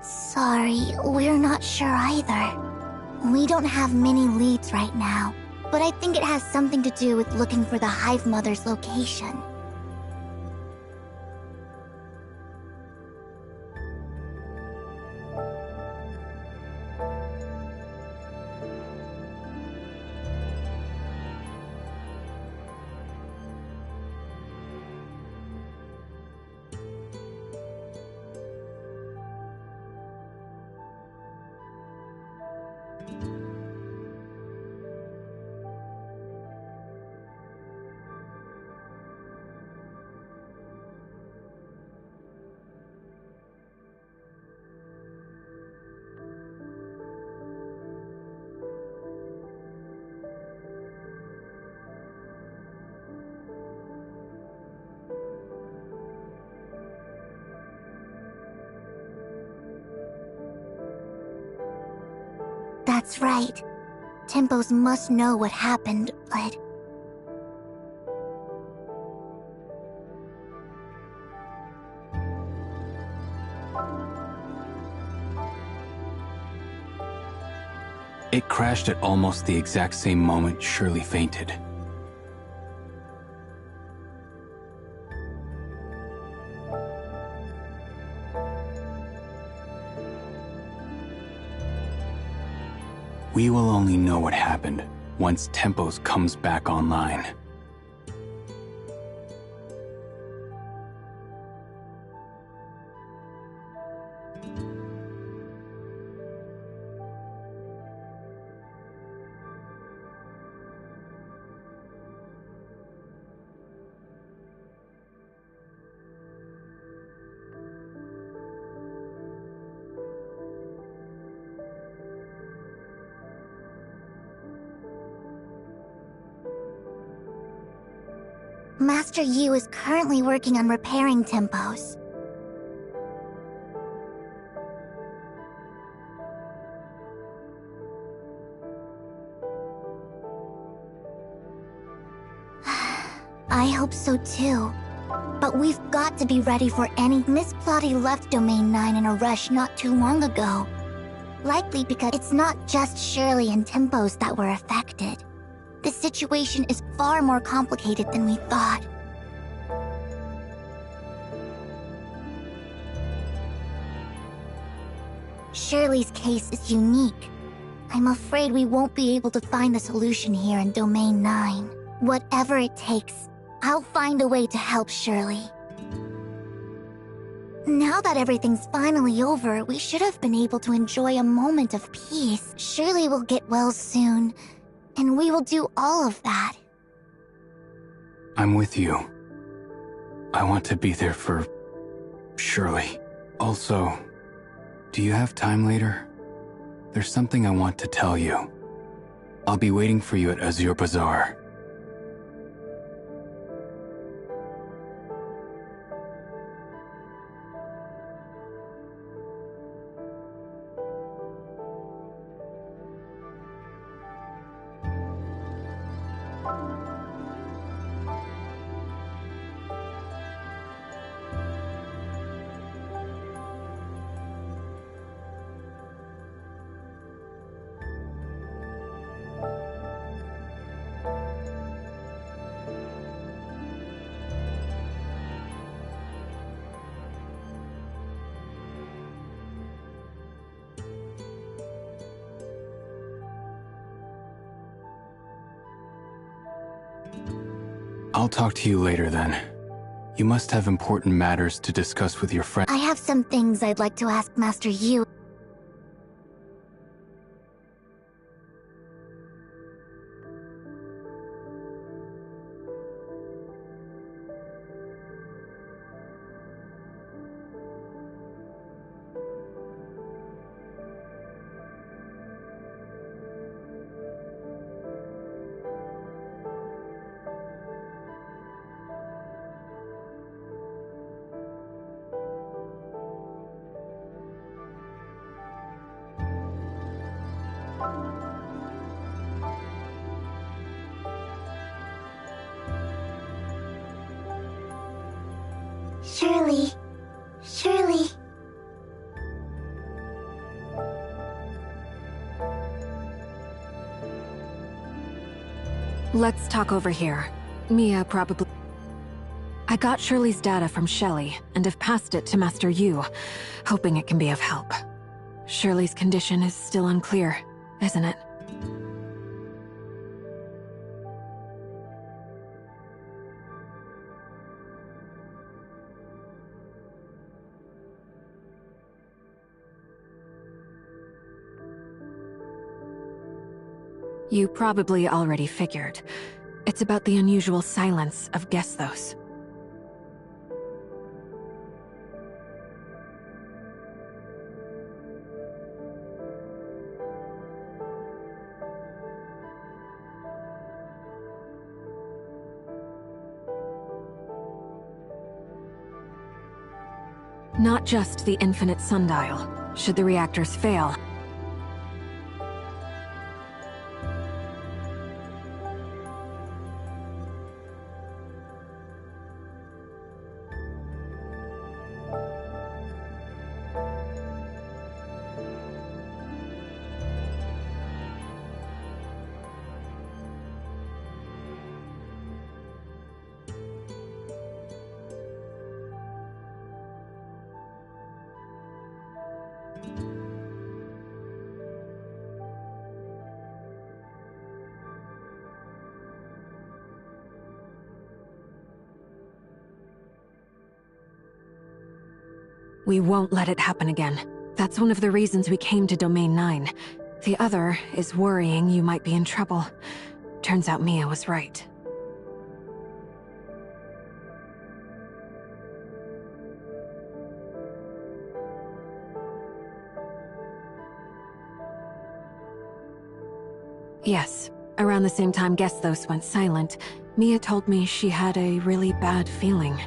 Sorry, we're not sure either. We don't have many leads right now, but I think it has something to do with looking for the Hive Mother's location. That's right. Tempos must know what happened, but... It crashed at almost the exact same moment Shirley fainted. We will only know what happened once Tempos comes back online. Master Yu is currently working on repairing Tempos. I hope so too. But we've got to be ready for any... Miss Plotty left Domain 9 in a rush not too long ago. Likely because it's not just Shirley and Tempos that were affected. The situation is far more complicated than we thought. Shirley's case is unique. I'm afraid we won't be able to find the solution here in Domain 9. Whatever it takes, I'll find a way to help Shirley. Now that everything's finally over, we should have been able to enjoy a moment of peace. Shirley will get well soon, and we will do all of that. I'm with you. I want to be there for Shirley. Also, do you have time later? There's something I want to tell you. I'll be waiting for you at Azure Bazaar. I'll talk to you later then. You must have important matters to discuss with your friend. I have some things I'd like to ask Master Yu. Surely. Surely. Let's talk over here. Mia probably... I got Shirley's data from Shelley, and have passed it to Master Yu, hoping it can be of help. Shirley's condition is still unclear, isn't it? You probably already figured. It's about the unusual silence of Gesthos. Not just the infinite sundial. Should the reactors fail, we won't let it happen again. That's one of the reasons we came to Domain 9. The other is worrying you might be in trouble. Turns out Mia was right. Yes. Around the same time Gesthos went silent, Mia told me she had a really bad feeling.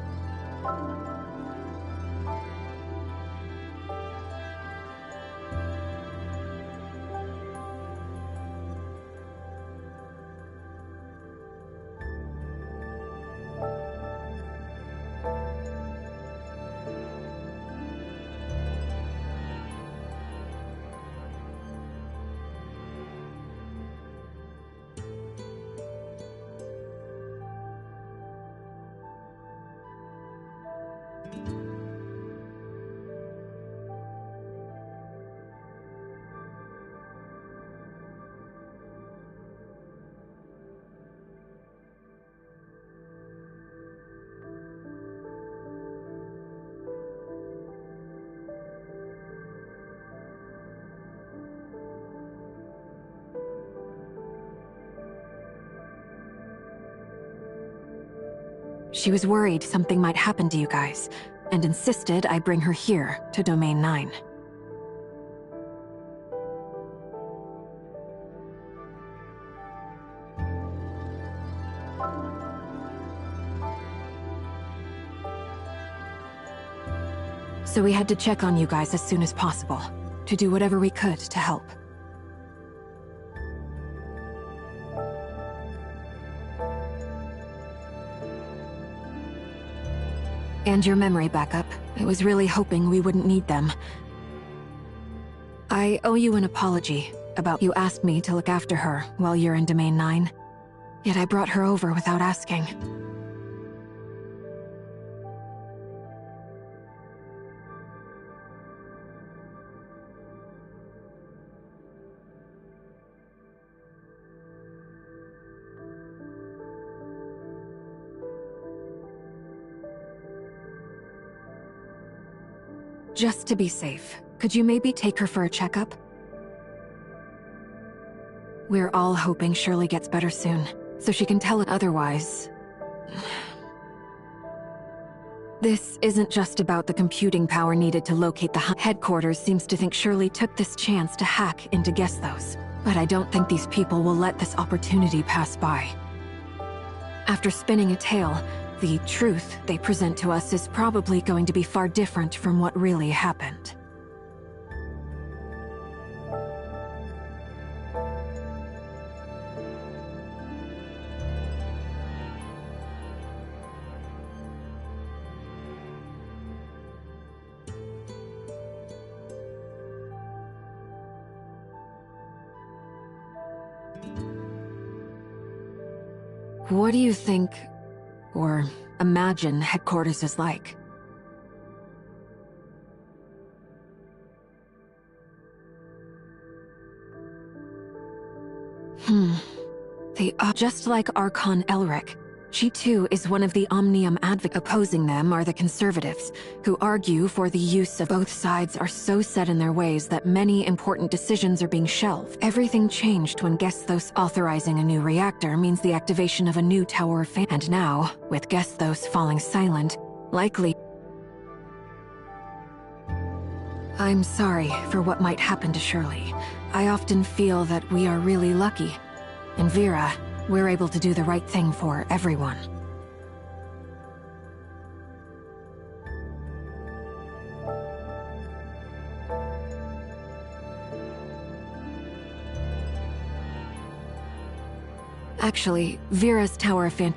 She was worried something might happen to you guys, and insisted I bring her here, to Domain 9. So we had to check on you guys as soon as possible, to do whatever we could to help. And your memory backup. I was really hoping we wouldn't need them. I owe you an apology about you asked me to look after her while you're in Domain 9. Yet I brought her over without asking. Just to be safe, could you maybe take her for a checkup? We're all hoping Shirley gets better soon, so she can tell it otherwise. This isn't just about the computing power needed to locate the headquarters seems to think Shirley took this chance to hack into Gesthos, but I don't think these people will let this opportunity pass by. After spinning a tale, the truth they present to us is probably going to be far different from what really happened. What do you think, or imagine, headquarters is like? Just like Archon Elric, she too is one of the Omnium advocates. Opposing them are the Conservatives, who argue for the use of both sides are so set in their ways that many important decisions are being shelved. Everything changed when Gesthos authorizing a new reactor means the activation of a new Tower of Fame. And now, with Gesthos falling silent, likely... I'm sorry for what might happen to Shirley. I often feel that we are really lucky. And Vera, we're able to do the right thing for everyone. Actually, Vera's Tower of Fan...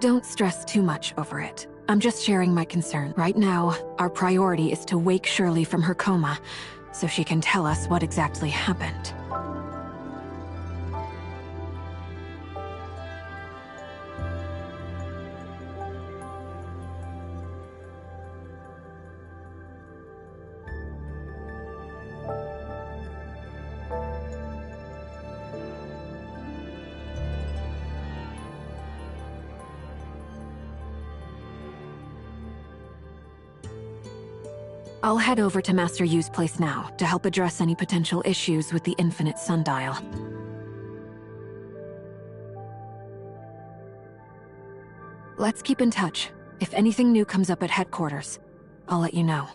Don't stress too much over it. I'm just sharing my concern. Right now, our priority is to wake Shirley from her coma, so she can tell us what exactly happened. I'll head over to Master Yu's place now to help address any potential issues with the Infinite Sundial. Let's keep in touch. If anything new comes up at headquarters, I'll let you know.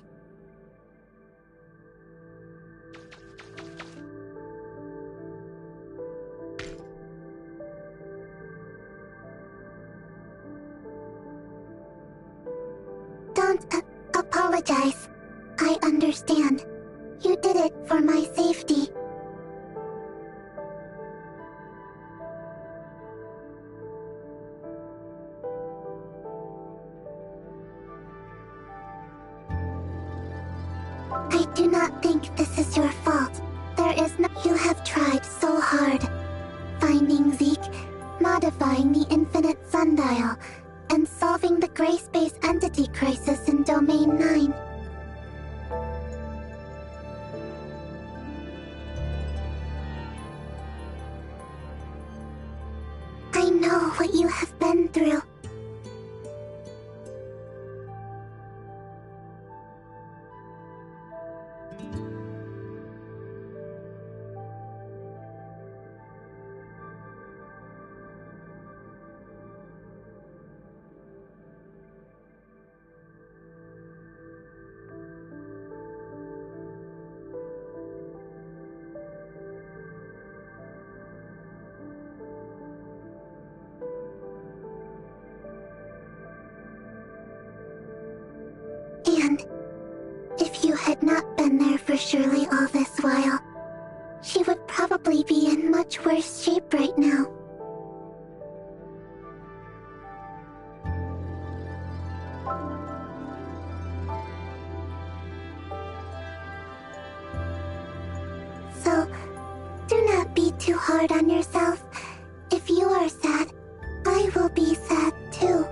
Don't apologize. I understand. You did it for my safety. I do not think this is your fault. There is no... You have tried so hard. Finding Zeke, modifying the Infinite Sundial, and solving the Gray Space Entity crisis in Domain 9. I know what you have been through. And if you had not been there for Shirley all this while, she would probably be in much worse shape right now. So, do not be too hard on yourself. If you are sad, I will be sad too.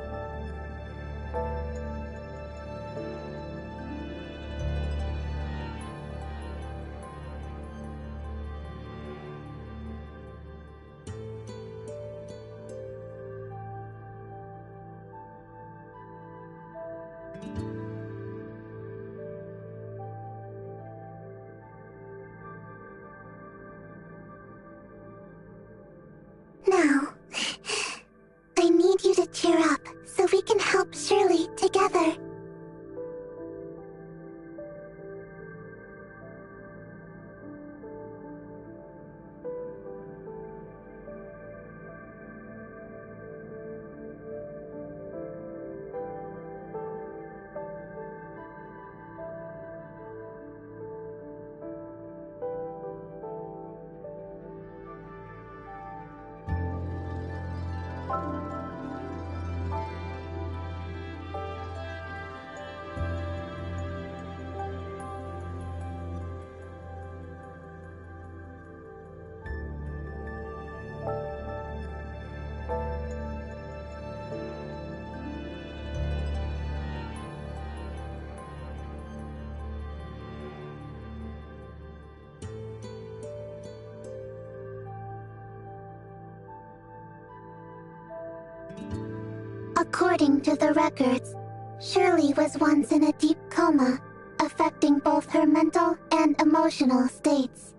According to the records, Shirley was once in a deep coma, affecting both her mental and emotional states.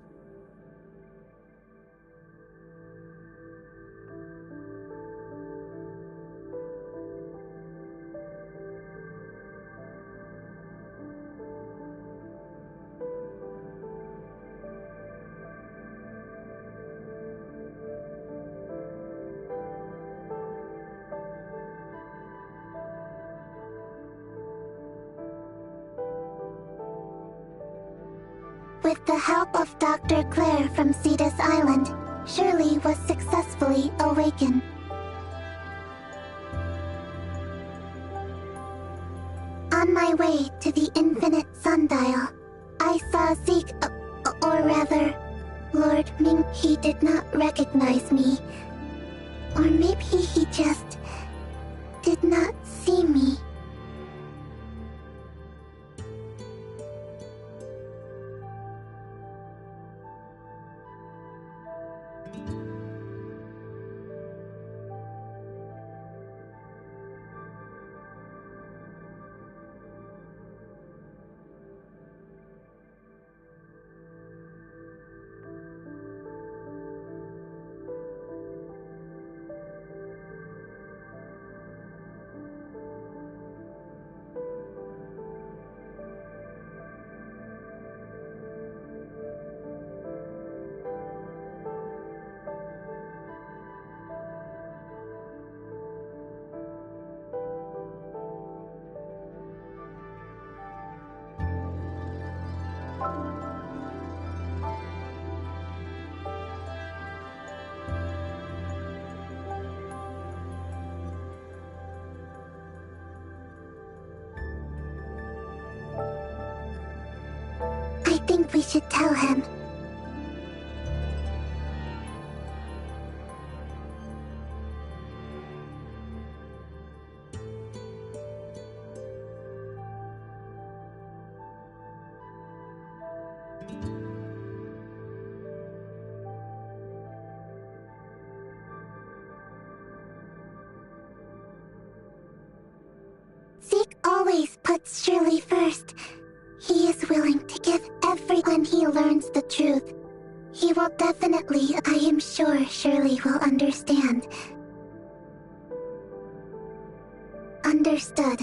With the help of Dr. Claire from Cetus Island, Shirley was successfully awakened. On my way to the Infinite Sundial, I saw Zeke, or rather, Lord Ming. He did not recognize me. Or maybe he just did not see me. I think we should tell him. Zeke always puts Shirley first. He is willing to give everyone he learns the truth. He will definitely, I am sure Shirley will understand. Understood.